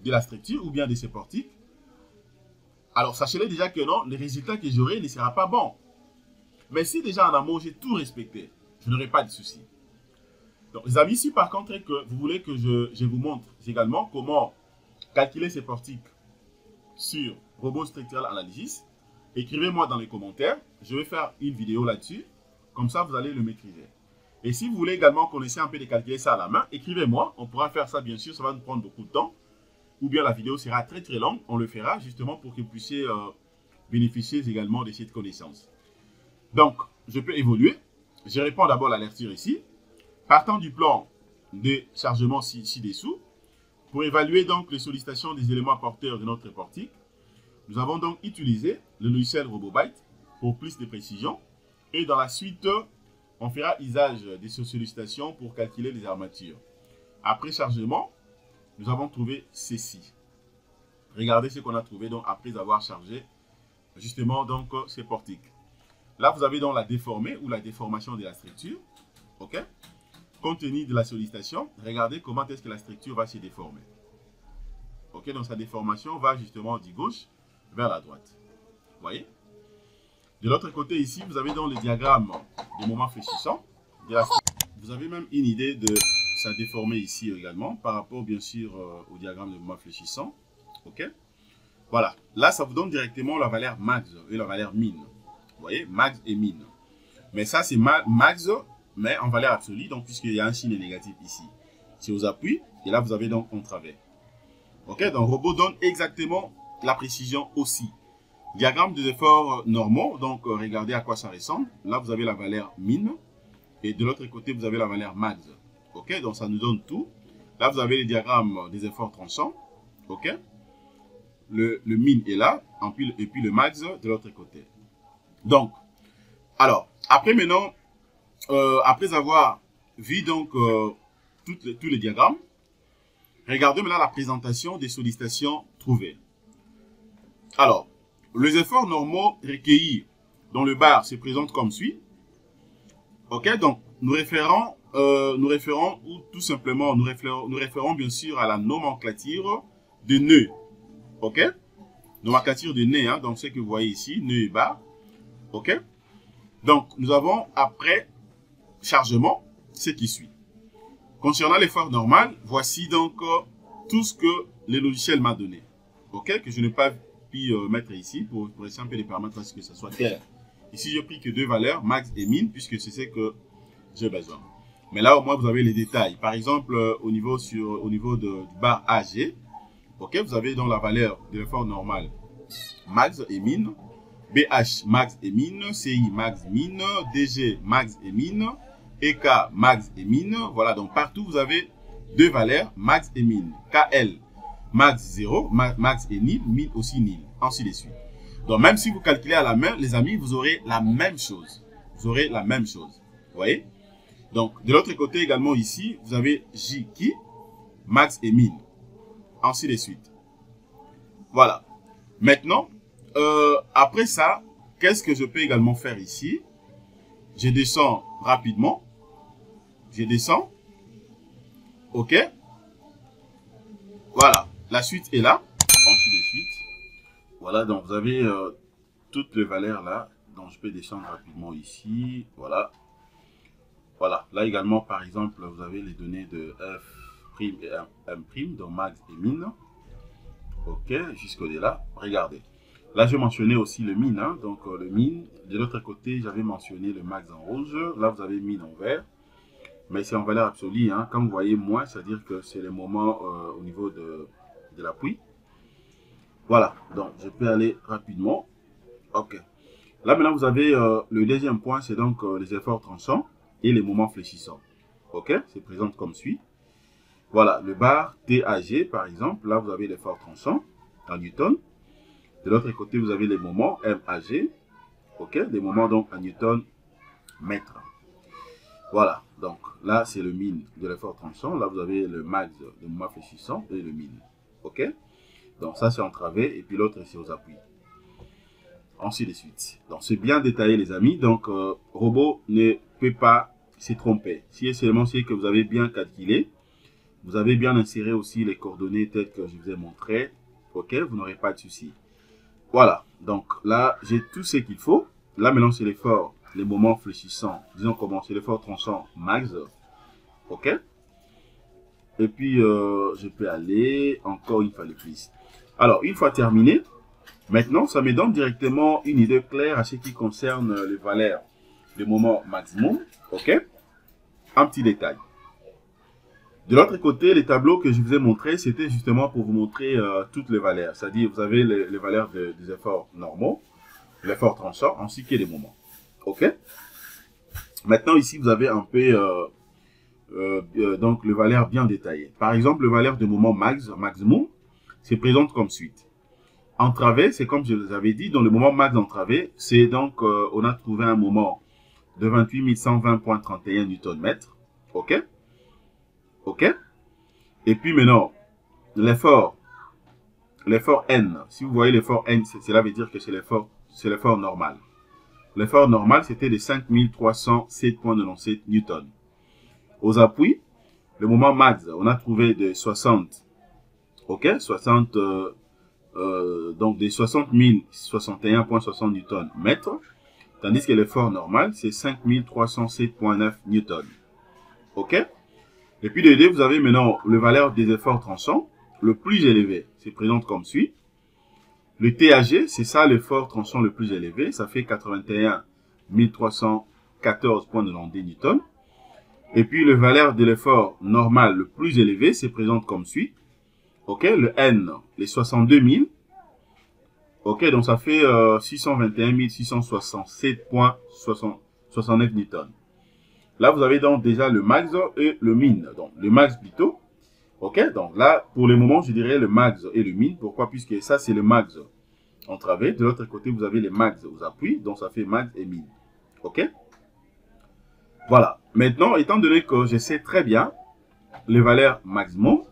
A: de la structure ou bien de ces portiques, alors sachez-le déjà que non, le résultat que j'aurai ne sera pas bon. Mais si déjà en amont, j'ai tout respecté, je n'aurai pas de soucis. Donc, les amis, si par contre que vous voulez que je vous montre également comment calculer ces portiques sur Robot Structural Analysis, écrivez-moi dans les commentaires. Je vais faire une vidéo là-dessus. Comme ça, vous allez le maîtriser. Et si vous voulez également qu'on essaie un peu de calculer ça à la main, écrivez-moi. On pourra faire ça, bien sûr. Ça va nous prendre beaucoup de temps. Ou bien la vidéo sera très très longue. On le fera justement pour que vous puissiez bénéficier également de cette connaissance. Donc, je peux évoluer. Je réponds d'abord à la lecture ici. Partant du plan de chargement ci-dessous, pour évaluer donc les sollicitations des éléments porteurs de notre portique, nous avons donc utilisé le logiciel RoboByte pour plus de précision. Et dans la suite, on fera usage de ces sollicitations pour calculer les armatures. Après chargement, nous avons trouvé ceci. Regardez ce qu'on a trouvé donc après avoir chargé justement donc ces portiques. Là, vous avez donc la déformée ou la déformation de la structure. OK? Compte tenu de la sollicitation, regardez comment est-ce que la structure va se déformer. OK? Donc, sa déformation va justement du gauche vers la droite. Vous voyez? De l'autre côté ici, vous avez donc le diagramme de moment fléchissant. Vous avez même une idée de sa déformée ici également par rapport bien sûr au diagramme de moment fléchissant. OK? Voilà. Là, ça vous donne directement la valeur max et la valeur min. Vous voyez? Max et min. Mais ça, c'est max, mais en valeur absolue, donc puisqu'il y a un signe négatif ici. Si vous appuyez, et là, vous avez donc en travers. OK? Donc, Robot donne exactement la précision aussi. Diagramme des efforts normaux, donc regardez à quoi ça ressemble. Là, vous avez la valeur min. Et de l'autre côté, vous avez la valeur max. OK? Donc, ça nous donne tout. Là, vous avez le diagramme des efforts tranchants. OK? Le min est là. Et puis le max de l'autre côté. Donc, alors, après maintenant, après avoir vu donc tous les diagrammes, regardez maintenant la présentation des sollicitations trouvées. Alors, les efforts normaux recueillis dans le bar se présentent comme suit. OK, donc nous référons ou tout simplement nous référons bien sûr à la nomenclature de nœuds. OK, nomenclature de nœuds, hein, donc ce que vous voyez ici, nœud et barre. OK, donc nous avons après chargement ce qui suit. Concernant l'effort normal, voici donc tout ce que le logiciel m'a donné. OK, que je n'ai pas pu mettre ici pour essayer un peu les paramètres à ce que ça soit clair. Ici, je n'ai pris que deux valeurs, max et min, puisque c'est ce que j'ai besoin. Mais là, au moins, vous avez les détails. Par exemple, au niveau du bar AG, OK, vous avez donc la valeur de l'effort normal max et min, BH max et min, CI max min, DG max et min, EK max et min. Voilà, donc partout, vous avez deux valeurs, max et min. KL max 0, max et nil, min aussi nil, ainsi de suite. Donc, même si vous calculez à la main, les amis, vous aurez la même chose. Vous aurez la même chose. Vous voyez? Donc, de l'autre côté également ici, vous avez J qui. max et min. Ainsi de suite. Voilà. Maintenant, après ça, qu'est-ce que je peux également faire ici? Je descends rapidement. Je descends. OK. Voilà. La suite est là. Ainsi de suite. Voilà. Donc, vous avez toutes les valeurs là. Donc, je peux descendre rapidement ici. Voilà. Voilà. Là également, par exemple, vous avez les données de F' et M', donc max et min. OK. Jusque-là. Regardez. Là, je mentionnais aussi le min. Hein, donc, le min. De l'autre côté, j'avais mentionné le max en rouge. Là, vous avez min en vert. Mais c'est en valeur absolue. Hein. Comme vous voyez, moins, c'est-à-dire que c'est le moment au niveau de l'appui. Voilà. Donc, je peux aller rapidement. OK. Là, maintenant, vous avez le deuxième point, c'est donc les efforts tranchants et les moments fléchissants. OK. C'est présente comme suit. Voilà. Le bar TAG, par exemple. Là, vous avez l'effort tranchant en newton. De l'autre côté, vous avez les moments MAG. OK. Les moments donc en newton mètre. Voilà. Donc, là, c'est le min de l'effort tranchant. Là, vous avez le max de moment fléchissant et le min. OK. Donc, ça, c'est entravé. Et puis, l'autre, c'est aux appuis. Ainsi de suite. Donc, c'est bien détaillé, les amis. Donc, robot ne peut pas se tromper. Si et seulement si que vous avez bien calculé, vous avez bien inséré aussi les coordonnées telles que je vous ai montré. OK. Vous n'aurez pas de souci. Voilà. Donc, là, j'ai tout ce qu'il faut. Là, maintenant, c'est l'effort. Les moments fléchissants, disons comment, c'est l'effort tranchant max. OK. Et puis, je peux aller encore une fois de plus. Alors, une fois terminé, maintenant, ça me donne directement une idée claire à ce qui concerne les valeurs de moment maximum. OK. Un petit détail. De l'autre côté, les tableaux que je vous ai montrés, c'était justement pour vous montrer toutes les valeurs. C'est-à-dire, vous avez les valeurs des efforts normaux, l'effort tranchant, ainsi que les moments. OK. Maintenant, ici, vous avez un peu donc les valeurs bien détaillées. Par exemple, le valeur de moment maximum se présente comme suite. Entravé, c'est comme je vous avais dit, dans le moment max entravé, c'est donc, on a trouvé un moment de 28 120.31 Nm. OK. OK. Et puis maintenant, l'effort N. Si vous voyez l'effort N, cela veut dire que c'est l'effort normal. L'effort normal, c'était de 5307.97 Newton. Aux appuis, le moment max, on a trouvé de 60. OK, 60, donc des 60 061.60 Newton mètre. Tandis que l'effort normal, c'est 5307.9 Newton. OK. Et puis de deux, vous avez maintenant le valeur des efforts tranchants. Le plus élevé, c'est présente comme suit. Le TAG, c'est ça l'effort tranchant le plus élevé. Ça fait 81 314.92 Newton. Et puis, le valeur de l'effort normal le plus élevé, c'est présente comme suit. OK, le N, les 62 000. OK, donc ça fait 621 667.69 Newton. Là, vous avez donc déjà le max et le min. Donc, le max plutôt. OK, donc là, pour le moment, je dirais le max et le min. Pourquoi? Puisque ça, c'est le max entravé. De l'autre côté, vous avez les max aux appuis. Donc, ça fait max et min. OK? Voilà. Maintenant, étant donné que je sais très bien les valeurs maximum,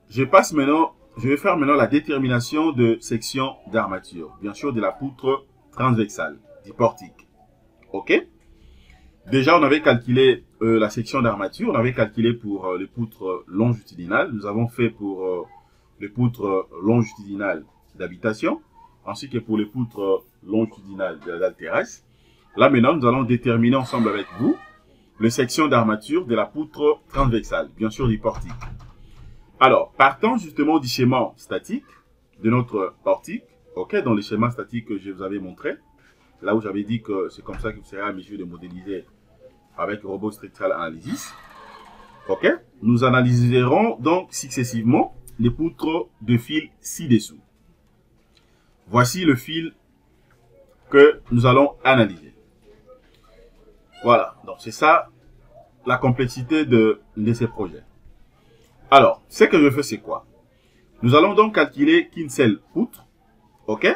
A: je vais faire maintenant la détermination de section d'armature. Bien sûr, de la poutre transversale, du portique. OK? Déjà, on avait calculé la section d'armature. On avait calculé pour les poutres longitudinales. Nous avons fait pour les poutres longitudinales d'habitation, ainsi que pour les poutres longitudinales d'altéresse. Là, maintenant, nous allons déterminer ensemble avec vous les sections d'armature de la poutre transversale, bien sûr du portique. Alors, partant justement du schéma statique de notre portique, OK, dans le schéma statique que je vous avais montré, là où j'avais dit que c'est comme ça que vous serez à mesure de modéliser avec Robot Structural Analysis. OK, nous analyserons donc successivement les poutres de fil ci-dessous. Voici le fil que nous allons analyser. Voilà, donc c'est ça la complexité de ces projets. Alors, ce que je fais, c'est quoi? Nous allons donc calculer qu'une seule poutre, OK,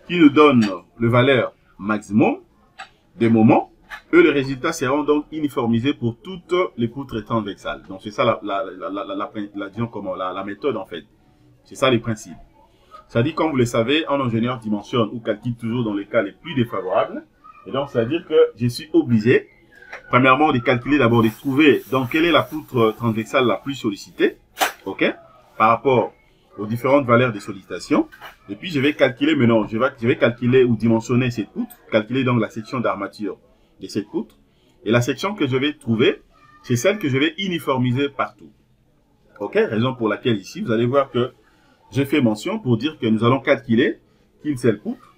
A: qui nous donne le valeur maximum des moments, eux, les résultats seront donc uniformisés pour toutes les poutres transversales. Donc, c'est ça la méthode, en fait. C'est ça les principes. Ça dit, comme vous le savez, un ingénieur dimensionne ou calcule toujours dans les cas les plus défavorables. Et donc, ça veut dire que je suis obligé, premièrement, de calculer d'abord, de trouver donc quelle est la poutre transversale la plus sollicitée, ok, par rapport aux différentes valeurs de sollicitation. Et puis, je vais calculer maintenant, je vais calculer ou dimensionner cette poutre, calculer donc la section d'armature de cette poutre. Et la section que je vais trouver, c'est celle que je vais uniformiser partout. Ok, raison pour laquelle ici, vous allez voir que j'ai fait mention pour dire que nous allons calculer qu'une seule poutre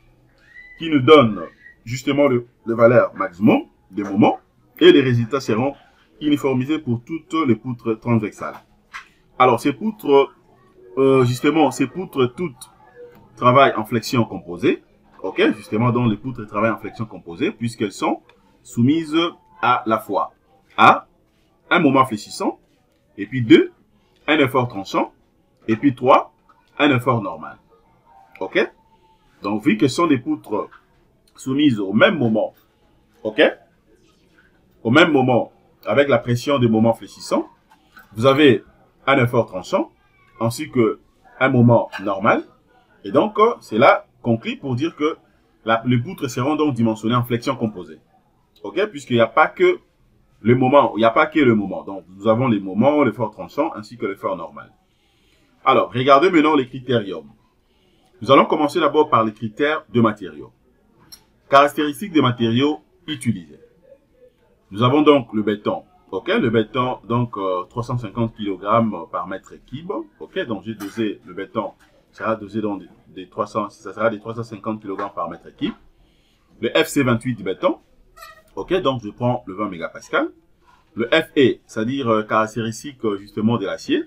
A: qui nous donne justement le valeur maximum des moments et les résultats seront uniformisés pour toutes les poutres transversales. Alors, ces poutres, justement, ces poutres toutes travaillent en flexion composée. Ok, justement, donc les poutres travaillent en flexion composée puisqu'elles sont soumises à la fois à un moment fléchissant et puis 2, un effort tranchant et puis 3, un effort normal. Ok? Donc, vu que ce sont des poutres soumises au même moment, ok? Au même moment, avec la pression des moments fléchissants, vous avez un effort tranchant, ainsi que un moment normal. Et donc, c'est là conclu pour dire que les poutres seront donc dimensionnées en flexion composée. Ok? Puisqu'il n'y a pas que le moment, il n'y a pas que le moment. Donc, nous avons les moments, l'effort tranchant, ainsi que l'effort normal. Alors, regardez maintenant les critériums. Nous allons commencer d'abord par les critères de matériaux. Caractéristiques des matériaux utilisés. Nous avons donc le béton. Ok, le béton, donc 350 kg par mètre cube. Ok, donc j'ai dosé le béton, sera dosé dans ça sera des 350 kg par mètre cube. Le FC28 du béton. Ok, donc je prends le 20 mégapascal. Le FE, c'est-à-dire caractéristique justement de l'acier.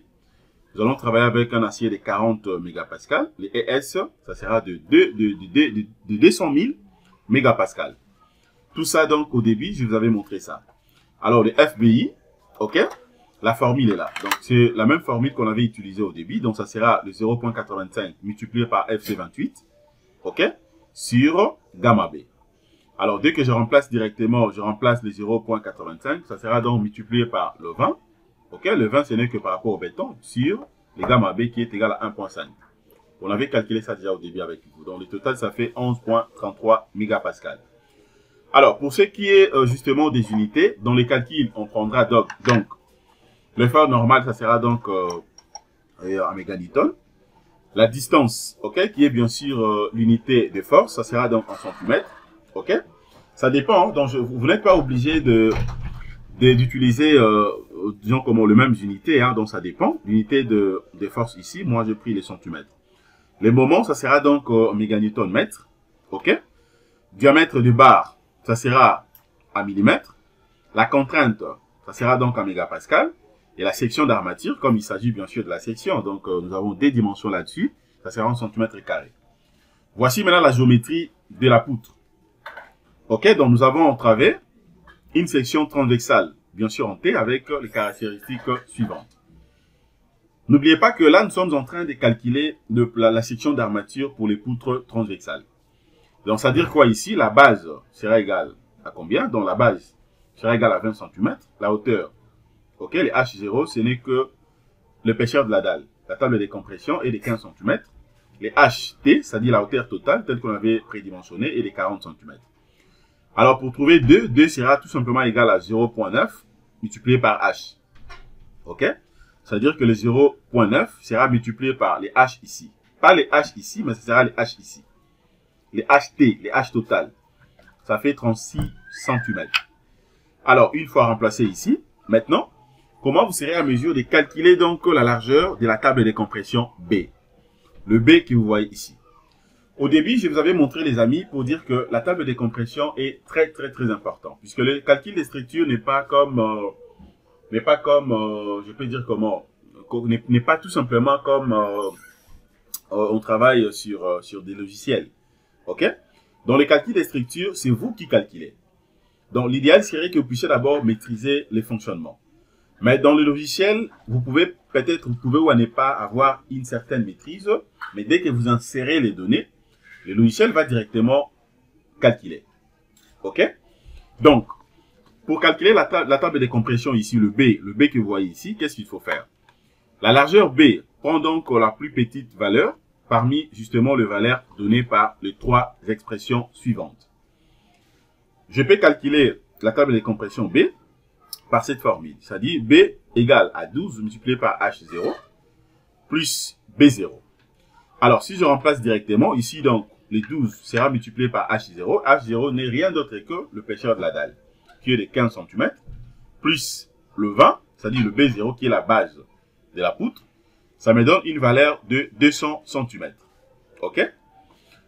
A: Nous allons travailler avec un acier de 40 mégapascal. Les ES, ça sera de 200 000 mégapascal. Tout ça donc au début, je vous avais montré ça. Alors le FBI, ok, la formule est là. Donc c'est la même formule qu'on avait utilisée au début. Donc ça sera le 0.85 multiplié par FC28, ok, sur gamma B. Alors dès que je remplace directement, je remplace le 0.85, ça sera donc multiplié par le 20. Ok, le 20 ce n'est que par rapport au béton sur le gamma B qui est égal à 1.5. On avait calculé ça déjà au début avec vous. Donc le total ça fait 11.33 mégapascal. Alors, pour ce qui est justement des unités, dans les calculs, on prendra donc l'effort normal, ça sera donc en méganewton. La distance, ok, qui est bien sûr l'unité de force, ça sera donc en centimètres, ok. Ça dépend, hein, donc vous n'êtes pas obligé d'utiliser, disons comme les mêmes unités, hein, donc ça dépend. L'unité de force ici, moi j'ai pris les centimètres. Les moments, ça sera donc en méganewton mètre, ok. Diamètre de barre, ça sera en millimètres. La contrainte, ça sera donc en mégapascal. Et la section d'armature, comme il s'agit bien sûr de la section, donc nous avons des dimensions là-dessus, ça sera en centimètres carrés. Voici maintenant la géométrie de la poutre. Ok, donc nous avons en travers une section transversale, bien sûr en T, avec les caractéristiques suivantes. N'oubliez pas que là, nous sommes en train de calculer la section d'armature pour les poutres transversales. Donc, ça veut dire quoi ici? La base sera égale à combien? Donc, la base sera égale à 20 cm. La hauteur, ok, les H0, ce n'est que l'épaisseur de la dalle. La table de compression est de 15 cm. Les HT, c'est-à-dire la hauteur totale, telle qu'on avait prédimensionnée, est de 40 cm. Alors, pour trouver 2, 2 sera tout simplement égal à 0.9 multiplié par H. Ok? C'est-à-dire que le 0.9 sera multiplié par les H ici. Pas les H ici, mais ce sera les H ici. Les HT, les H total, ça fait 36 cm. Alors, une fois remplacé ici, maintenant, comment vous serez à mesure de calculer donc la largeur de la table de compression B? Le B que vous voyez ici. Au début, je vous avais montré, les amis, pour dire que la table de compression est très important. Puisque le calcul des structures n'est pas comme, je peux dire comment, n'est pas tout simplement comme on travaille sur des logiciels. Ok? Dans les calculs des structures, c'est vous qui calculez. Donc, l'idéal serait que vous puissiez d'abord maîtriser les fonctionnements. Mais dans le logiciel, vous pouvez ou ne pas avoir une certaine maîtrise, mais dès que vous insérez les données, le logiciel va directement calculer. Ok? Donc, pour calculer la table des compressions ici, le B que vous voyez ici, qu'est-ce qu'il faut faire? La largeur B prend donc la plus petite valeur parmi justement les valeurs données par les trois expressions suivantes. Je peux calculer la table des compressions B par cette formule, c'est-à-dire B égale à 12 multiplié par H0 plus B0. Alors, si je remplace directement, ici, donc, les 12 sera multiplié par H0. H0 n'est rien d'autre que l'épaisseur de la dalle, qui est de 15 cm, plus le 20, c'est-à-dire le B0, qui est la base de la poutre. Ça me donne une valeur de 200 cm. OK?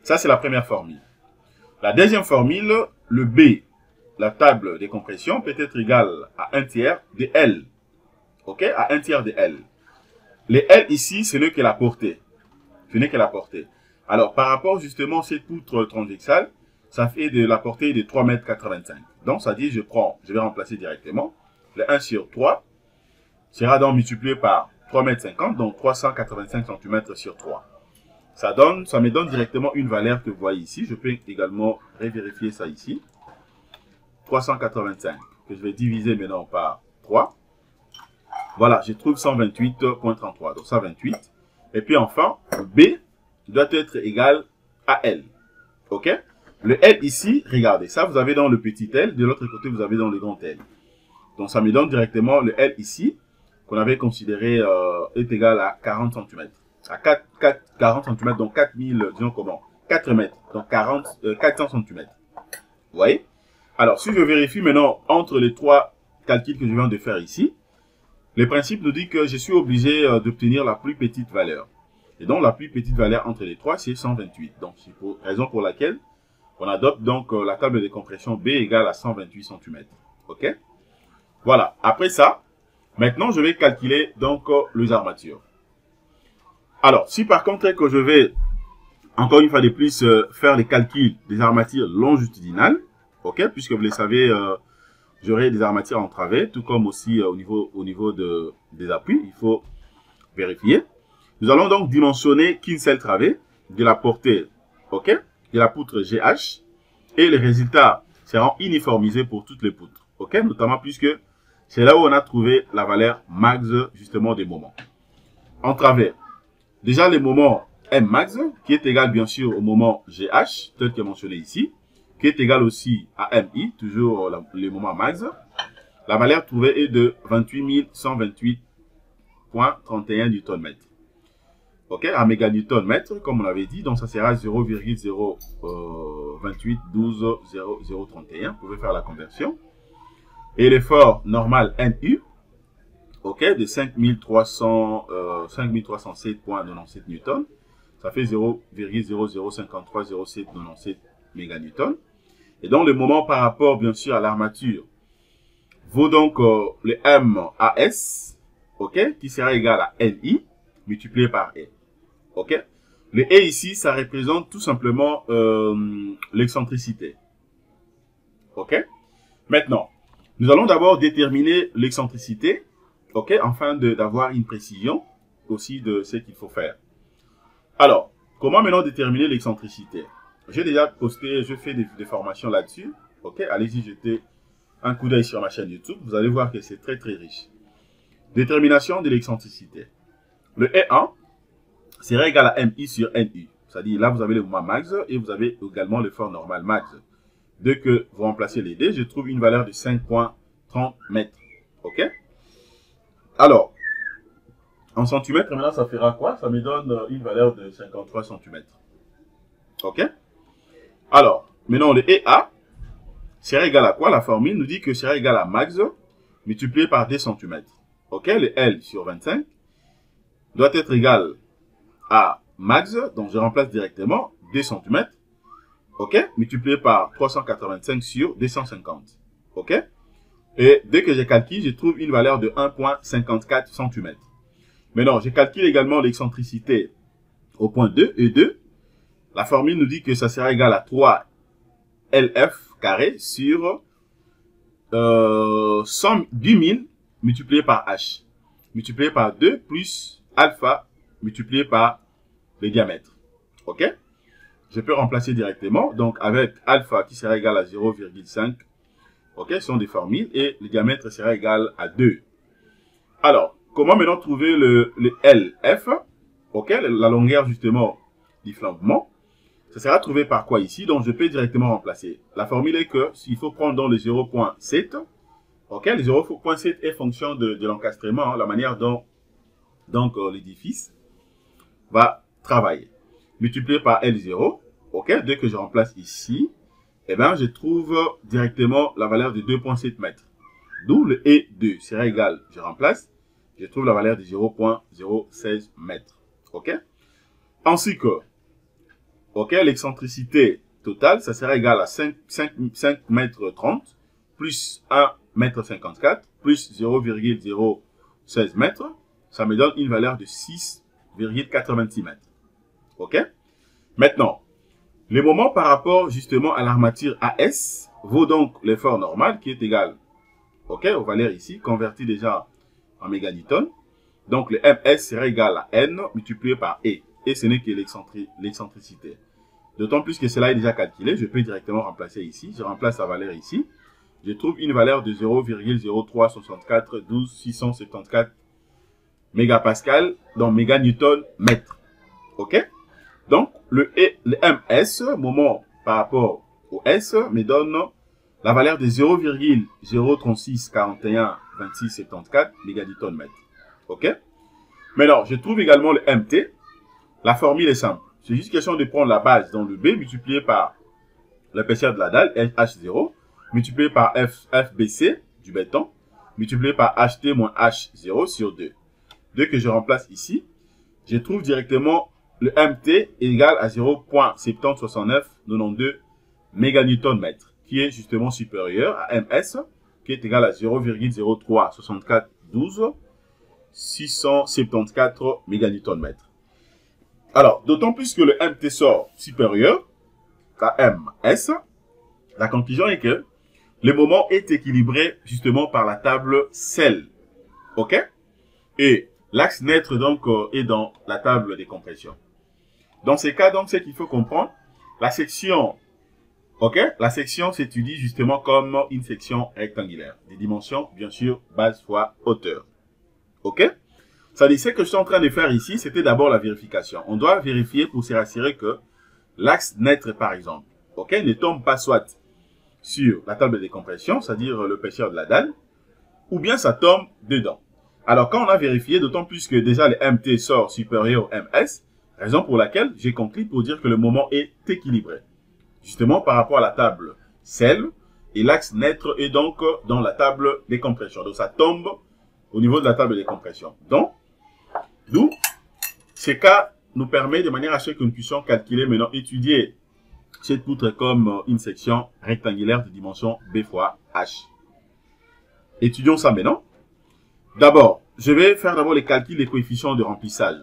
A: Ça, c'est la première formule. La deuxième formule, le B, la table des compressions, peut être égale à 1 tiers de L. OK? À 1 tiers de L. Les L ici, ce n'est que la portée. Ce n'est que la portée. Alors, par rapport justement à cette poutre transversale, ça fait de la portée de 3,85 m. Donc, ça dit, je vais remplacer directement. Le 1 sur 3 sera donc multiplié par 3,50 m, donc 385 cm sur 3. Ça me donne directement une valeur que vous voyez ici. Je peux également revérifier ça ici. 385, que je vais diviser maintenant par 3. Voilà, je trouve 128,33, donc 128. Et puis enfin, B doit être égal à L. OK? Le L ici, regardez, ça vous avez dans le petit L, de l'autre côté vous avez dans le grand L. Donc ça me donne directement le L ici, qu'on avait considéré est égal à 40 cm. À 40 cm, donc 4000, disons comment, 4 mètres, donc 400 cm. Vous voyez? Alors, si je vérifie maintenant entre les trois calculs que je viens de faire ici, le principe nous dit que je suis obligé d'obtenir la plus petite valeur. Et donc, la plus petite valeur entre les trois, c'est 128. Donc, c'est pour raison pour laquelle on adopte donc la table de compression B égale à 128 cm. OK? Voilà. Après ça, maintenant, je vais calculer donc les armatures. Alors, si par contre que je vais, encore une fois de plus, faire les calculs des armatures longitudinales, OK? Puisque vous le savez, j'aurai des armatures en travers, tout comme aussi au niveau des appuis, il faut vérifier. Nous allons donc dimensionner qu'une seule travée de la portée, OK, de la poutre GH, et les résultats seront uniformisés pour toutes les poutres, OK, notamment puisque c'est là où on a trouvé la valeur max justement des moments. En travers, déjà le moment M max, qui est égal bien sûr au moment GH, tel que mentionné ici, qui est égal aussi à MI, toujours le moment max. La valeur trouvée est de 28 128,31 Nm. OK, à méganewton mètre, comme on l'avait dit, donc ça sera 0,028120031. Vous pouvez faire la conversion. Et l'effort normal NU, OK, de 5307,97 Newton. Ça fait 0,00530797 méganewton. Et donc, le moment par rapport, bien sûr, à l'armature vaut donc le MAS, OK, qui sera égal à NI, multiplié par E. OK? Le E ici, ça représente tout simplement l'excentricité. OK? Maintenant, nous allons d'abord déterminer l'excentricité, OK, afin d'avoir une précision aussi de ce qu'il faut faire. Alors, comment maintenant déterminer l'excentricité? J'ai déjà posté, je fais des formations là-dessus. OK, allez-y jeter un coup d'œil sur ma chaîne YouTube. Vous allez voir que c'est très très riche. Détermination de l'excentricité. Le E1 sera égal à MI sur NU. C'est-à-dire là, vous avez le moment max et vous avez également l'effort normal max. Dès que vous remplacez les D, je trouve une valeur de 5,30 mètres. OK? Alors, en centimètres, maintenant, ça fera quoi? Ça me donne une valeur de 53 cm. OK? Alors, maintenant, le EA sera égal à quoi? La formule nous dit que sera égal à max multiplié par D cm. OK? Le L sur 25 doit être égal à max, donc je remplace directement D cm. OK? Multiplié par 385 sur 250. OK? Et dès que je calcule, je trouve une valeur de 1,54 cm. Maintenant, je calcule également l'excentricité au point 2 et 2. La formule nous dit que ça sera égal à 3 LF carré sur 10 000 multiplié par H. Multiplié par 2 plus alpha multiplié par le diamètre. OK? Je peux remplacer directement. Donc, avec alpha qui sera égal à 0,5 Ok, ce sont des formules et le diamètre sera égal à 2. Alors, comment maintenant trouver le LF? Ok, la longueur justement du flambement. Ça sera trouvé par quoi ici? Donc, je peux directement remplacer. La formule est que s'il faut prendre dans le 0.7, ok, le 0.7 est fonction de l'encastrement, hein, la manière dont donc l'édifice va travailler. Multiplié par L0, ok, dès que je remplace ici, eh bien, je trouve directement la valeur de 2.7 mètres. D'où le E2 sera égal, je remplace, je trouve la valeur de 0.016 mètres. Ok? Ainsi que, ok, l'excentricité totale, ça sera égal à 5 mètres 30 plus 1 mètre 54 plus 0,016 mètres. Ça me donne une valeur de 6,86 mètres. Ok? Maintenant, le moment par rapport justement à l'armature AS vaut donc l'effort normal qui est égal, ok, aux valeurs ici, converti déjà en méganewton. Donc le MS sera égal à N multiplié par E. Et ce n'est que l'excentricité. D'autant plus que cela est déjà calculé, je peux directement remplacer ici. Je remplace la valeur ici. Je trouve une valeur de 0,036412 mégapascal dans méganewton mètre. Ok? Donc, le MS, moment par rapport au S, me donne la valeur de 0,036412674 méganewton mètre. Ok? Maintenant, je trouve également le MT. La formule est simple. C'est juste question de prendre la base dans le B multiplié par l'épaisseur de la dalle, H0, multiplié par FBC du béton, multiplié par HT moins H0 sur 2. Dès que je remplace ici, je trouve directement le MT est égal à 0.706992 méganewton mètre, qui est justement supérieur à MS, qui est égal à 0,03472 méganewton mètre. Alors, d'autant plus que le MT sort supérieur à MS, la conclusion est que le moment est équilibré justement par la table CEL. Ok? Et l'axe naître donc est dans la table des compressions. Dans ces cas, donc, c'est qu'il faut comprendre, la section, ok, la section s'étudie justement comme une section rectangulaire. Des dimensions, bien sûr, base fois hauteur. Ok? Ça dit, ce que je suis en train de faire ici, c'était d'abord la vérification. On doit vérifier pour se rassurer que l'axe naître, par exemple, ok, ne tombe pas soit sur la table de compression, c'est-à-dire l'épaisseur de la dalle, ou bien ça tombe dedans. Alors, quand on a vérifié, d'autant plus que déjà le MT sort supérieur au MS, raison pour laquelle j'ai conclu pour dire que le moment est équilibré. Justement par rapport à la table CEL, et l'axe naître est donc dans la table des compressions. Donc ça tombe au niveau de la table des compressions. Donc, d'où ce cas nous permet de manière à ce que nous puissions calculer maintenant, étudier cette poutre comme une section rectangulaire de dimension B fois H. Étudions ça maintenant. D'abord, je vais faire d'abord les calculs des coefficients de remplissage.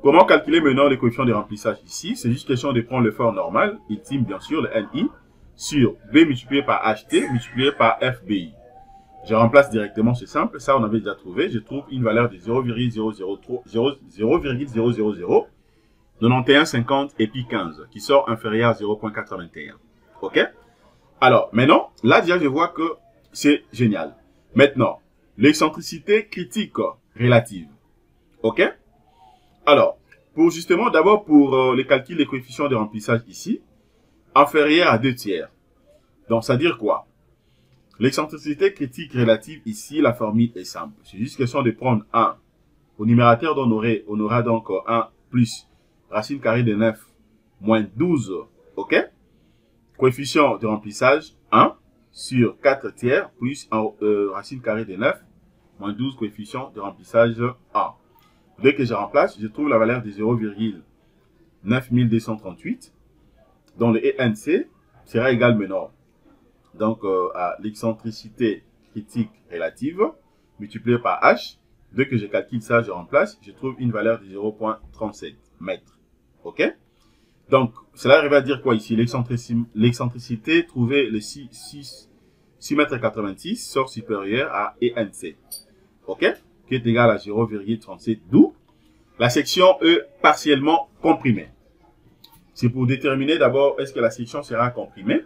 A: Comment calculer maintenant les coefficients de remplissage ici? C'est juste question de prendre l'effort normal, ultime bien sûr, le NI, sur B multiplié par HT multiplié par FBI. Je remplace directement, c'est simple, ça on avait déjà trouvé. Je trouve une valeur de 0,0009150 et puis 15, qui sort inférieur à 0.81. Ok? Alors, maintenant, là déjà je vois que c'est génial. Maintenant, l'excentricité critique relative. Ok? Alors, pour justement, d'abord pour les calculs des coefficients de remplissage ici, inférieur à 2 tiers. Donc, ça veut dire quoi? L'excentricité critique relative ici, la formule est simple. C'est juste question de prendre 1. Au numérateur, on aura donc 1 plus racine carrée de 9 moins 12. Ok? Coefficient de remplissage 1 sur 4 tiers plus racine carrée de 9 moins 12 coefficient de remplissage 1. Dès que je remplace, je trouve la valeur de 0,9238. dont le ENC sera égal maintenant donc, à l'excentricité critique relative multiplié par H. Dès que je calcule ça, je remplace, je trouve une valeur de 0.37 mètres. Ok? Donc, cela arrive à dire quoi ici? L'excentricité trouvée le 6 mètres 86 sort supérieur à ENC. Ok? Qui est égal à 0,37, d'où la section est partiellement comprimée. C'est pour déterminer d'abord est-ce que la section sera comprimée.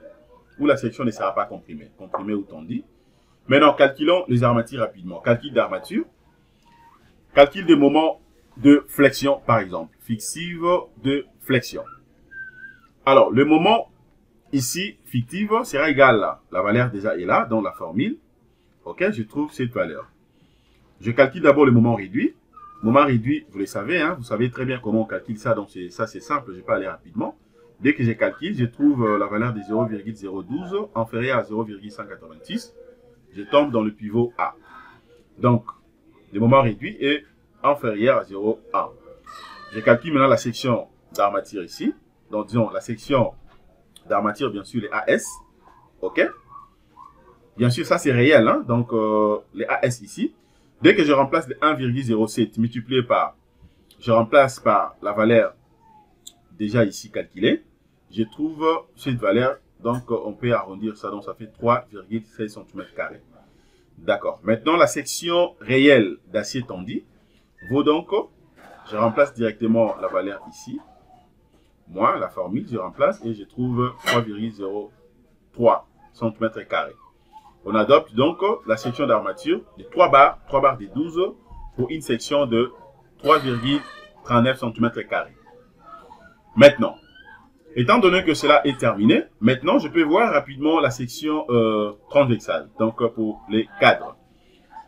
A: où la section ne sera pas comprimée. Comprimée ou tendue. Maintenant, calculons les armatures rapidement. Calcul d'armature. Calcul des moments de flexion, par exemple. Fictive de flexion. Alors, le moment ici, fictive, sera égal à la valeur déjà est là, dans la formule. Ok, je trouve cette valeur. Je calcule d'abord le moment réduit. Moment réduit, vous le savez, hein, vous savez très bien comment on calcule ça, donc ça c'est simple, je vais aller rapidement. Dès que je calcule, je trouve la valeur de 0,012 inférieure à 0,186. Je tombe dans le pivot A. Donc, le moment réduit est inférieur à 0,1. Je calcule maintenant la section d'armature ici. Donc, disons, la section d'armature, bien sûr, les AS. OK? Bien sûr, ça c'est réel, hein? Donc, les AS ici. Dès que je remplace le 1,07 multiplié par, je remplace par la valeur déjà ici calculée, je trouve cette valeur, donc on peut arrondir ça, donc ça fait 3,16 cm². D'accord. Maintenant, la section réelle d'acier tendu vaut donc, je remplace directement la valeur ici, moins la formule, je remplace et je trouve 3,03 cm². On adopte donc la section d'armature de 3 barres de 12 pour une section de 3,39 cm². Maintenant, étant donné que cela est terminé, maintenant je peux voir rapidement la section transversale, donc pour les cadres.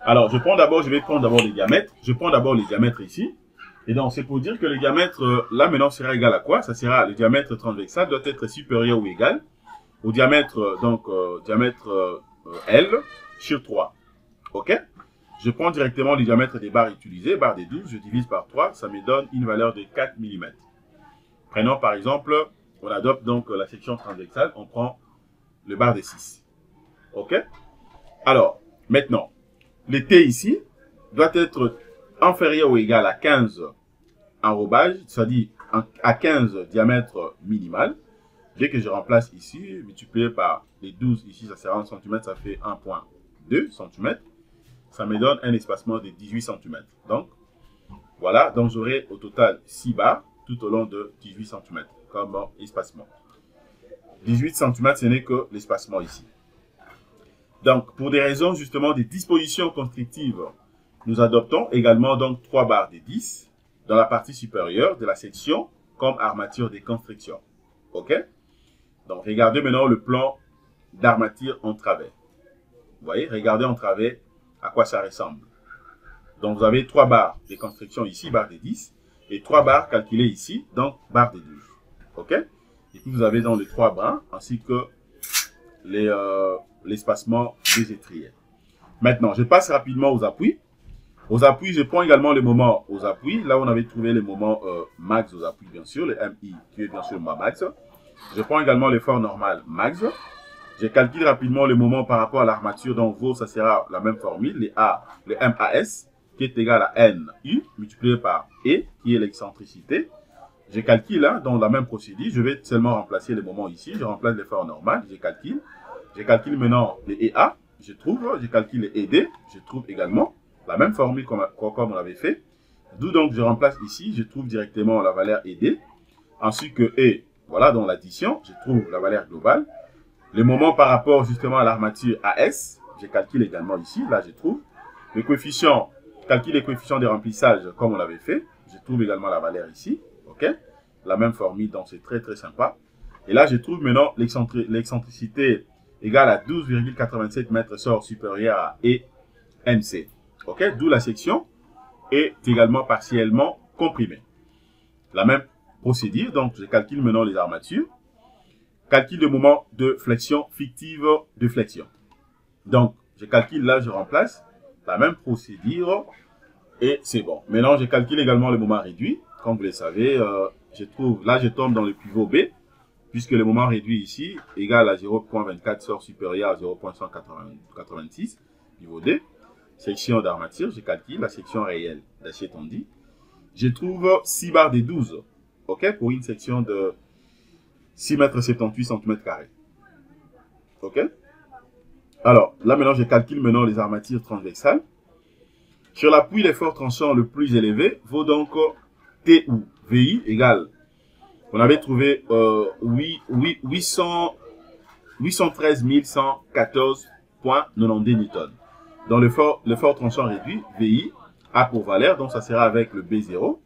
A: Alors, je vais prendre d'abord les diamètres. Je prends d'abord les diamètres ici. Et donc, c'est pour dire que le diamètre, là maintenant, sera égal à quoi? Ça sera, le diamètre transversal doit être supérieur ou égal au diamètre, diamètre L sur 3. OK? Je prends directement le diamètre des barres utilisées, barre des 12, je divise par 3, ça me donne une valeur de 4 mm. Prenons par exemple, on adopte donc la section transversale, on prend le barre de 6. OK? Alors, maintenant, le T ici doit être inférieur ou égal à 15 enrobage, c'est-à-dire à 15 diamètre minimal. Dès que je remplace ici, multiplié par les 12 ici, ça sera en centimètres, ça fait 1,2 cm. Ça me donne un espacement de 18 cm. Donc, voilà, donc j'aurai au total 6 barres tout au long de 18 cm comme espacement. 18 cm, ce n'est que l'espacement ici. Donc, pour des raisons justement de disposition constructive, nous adoptons également donc 3 barres de 10 dans la partie supérieure de la section comme armature de construction. OK? Donc, regardez maintenant le plan d'armature en travers. Vous voyez, regardez en travers à quoi ça ressemble. Donc, vous avez 3 barres de construction ici, barre de 10, et 3 barres calculées ici, donc barre de 12. OK? Et puis, vous avez dans les 3 brins, ainsi que l'espacement des étriers. Maintenant, je passe rapidement aux appuis. Aux appuis, je prends également le moment aux appuis. Là, on avait trouvé le moment max aux appuis, bien sûr, le MI, qui est bien sûr le max. Je prends également l'effort normal max. Je calcule rapidement le moment par rapport à l'armature. Donc, ça sera la même formule, le MAS, qui est égal à NU, multiplié par E, qui est l'excentricité. Je calcule, hein, dans la même procédure, je vais seulement remplacer le moment ici. Je remplace l'effort normal, je calcule. Je calcule maintenant le EA, je calcule le ED, je trouve également la même formule comme on l'avait fait. D'où donc je remplace ici, je trouve directement la valeur ED. Ensuite que E, voilà, dans l'addition, je trouve la valeur globale. Le moment par rapport justement à l'armature AS, je calcule également ici, là je trouve. Le coefficient, calcule les coefficients de remplissage comme on l'avait fait. Je trouve également la valeur ici, ok? La même formule, donc c'est très très sympa. Et là je trouve maintenant l'excentricité égale à 12,87 mètres sort supérieur à EMC. Ok? D'où la section est également partiellement comprimée. La même procédure, donc je calcule maintenant les armatures. Calcul de moment de flexion fictive de flexion. Donc, je calcule là, je remplace la même procédure et c'est bon. Maintenant, je calcule également le moment réduit. Comme vous le savez, je trouve, là, je tombe dans le pivot B, puisque le moment réduit ici égal à 0,24 sort supérieur à 0,186, pivot D. Section d'armature, je calcule la section réelle d'acier tendu. Je trouve 6 barres de 12, ok, pour une section de 6,78 cm². Ok? Alors, là maintenant, je calcule maintenant les armatures transversales. Sur l'appui, l'effort tranchant le plus élevé vaut donc T ou VI égale. On avait trouvé 800, 813 114,92 newtons. Dans le fort tranchant réduit, VI a pour valeur, donc ça sera avec le B0,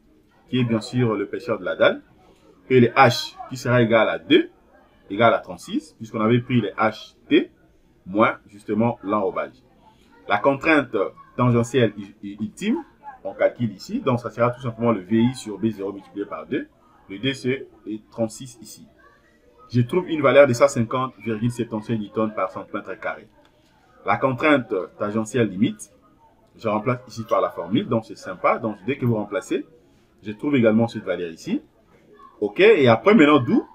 A: qui est bien sûr l'épaisseur de la dalle, et les H qui sera égal à 2, égal à 36, puisqu'on avait pris les HT, moins justement l'enrobage. La contrainte tangentielle ultime, on calcule ici, donc ça sera tout simplement le VI sur B0 multiplié par 2, le DC est 36 ici. Je trouve une valeur de 150,75 newtons par centimètre carré. La contrainte tangentielle limite, je remplace ici par la formule, donc c'est sympa. Donc dès que vous remplacez, je trouve également cette valeur ici. OK, et après maintenant d'où,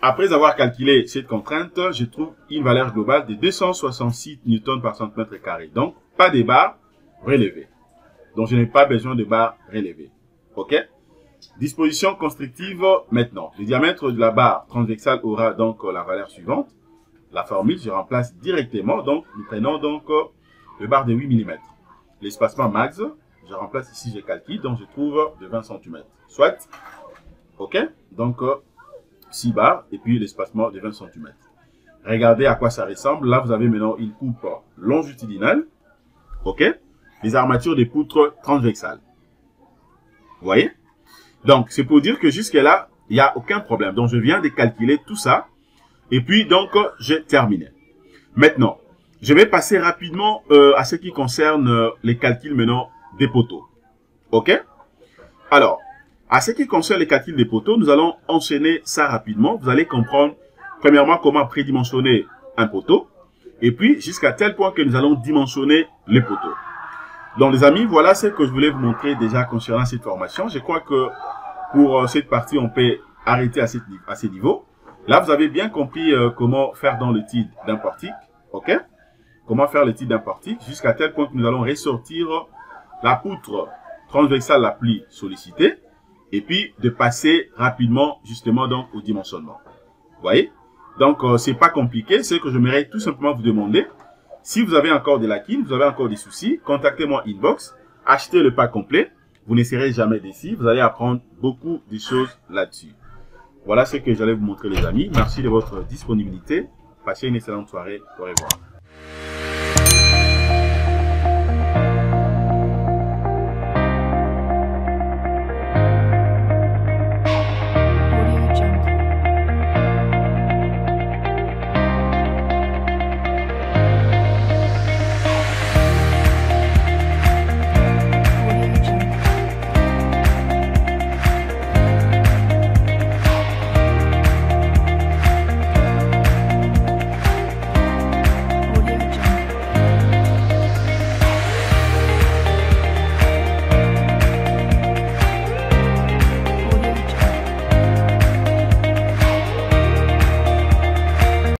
A: après avoir calculé cette contrainte, je trouve une valeur globale de 266 newtons par centimètre carré. Donc pas de barres relevées. Donc je n'ai pas besoin de barres relevées. OK. Disposition constructive maintenant. Le diamètre de la barre transversale aura donc la valeur suivante. La formule, je remplace directement. Donc nous prenons donc le barre de 8 mm. L'espacement max, je remplace ici, je calcule, donc je trouve de 20 cm. Soit, OK, donc 6 barres et puis l'espacement de 20 cm. Regardez à quoi ça ressemble. Là, vous avez maintenant une coupe longitudinale, OK, les armatures des poutres transversales. Vous voyez? Donc, c'est pour dire que jusque-là, il n'y a aucun problème. Donc, je viens de calculer tout ça et puis, donc, j'ai terminé. Maintenant, je vais passer rapidement à ce qui concerne les calculs maintenant des poteaux. OK? Alors, à ce qui concerne les calculs des poteaux, nous allons enchaîner ça rapidement. Vous allez comprendre, premièrement, comment prédimensionner un poteau. Et puis, jusqu'à tel point que nous allons dimensionner les poteaux. Donc, les amis, voilà ce que je voulais vous montrer déjà concernant cette formation. Je crois que pour cette partie, on peut arrêter à ce niveau. Là, vous avez bien compris comment faire dans le titre d'un portique. OK? Comment faire le titre d'un portique jusqu'à tel point que nous allons ressortir la poutre transversale la plus sollicitée et puis de passer rapidement justement donc au dimensionnement. Vous voyez? Donc, c'est pas compliqué. Ce que j'aimerais tout simplement vous demander, si vous avez encore des lacunes, vous avez encore des soucis, contactez-moi inbox, achetez le pack complet. Vous ne serez jamais déçus. Vous allez apprendre beaucoup de choses là-dessus. Voilà ce que j'allais vous montrer les amis. Merci de votre disponibilité. Passez une excellente soirée. Au revoir.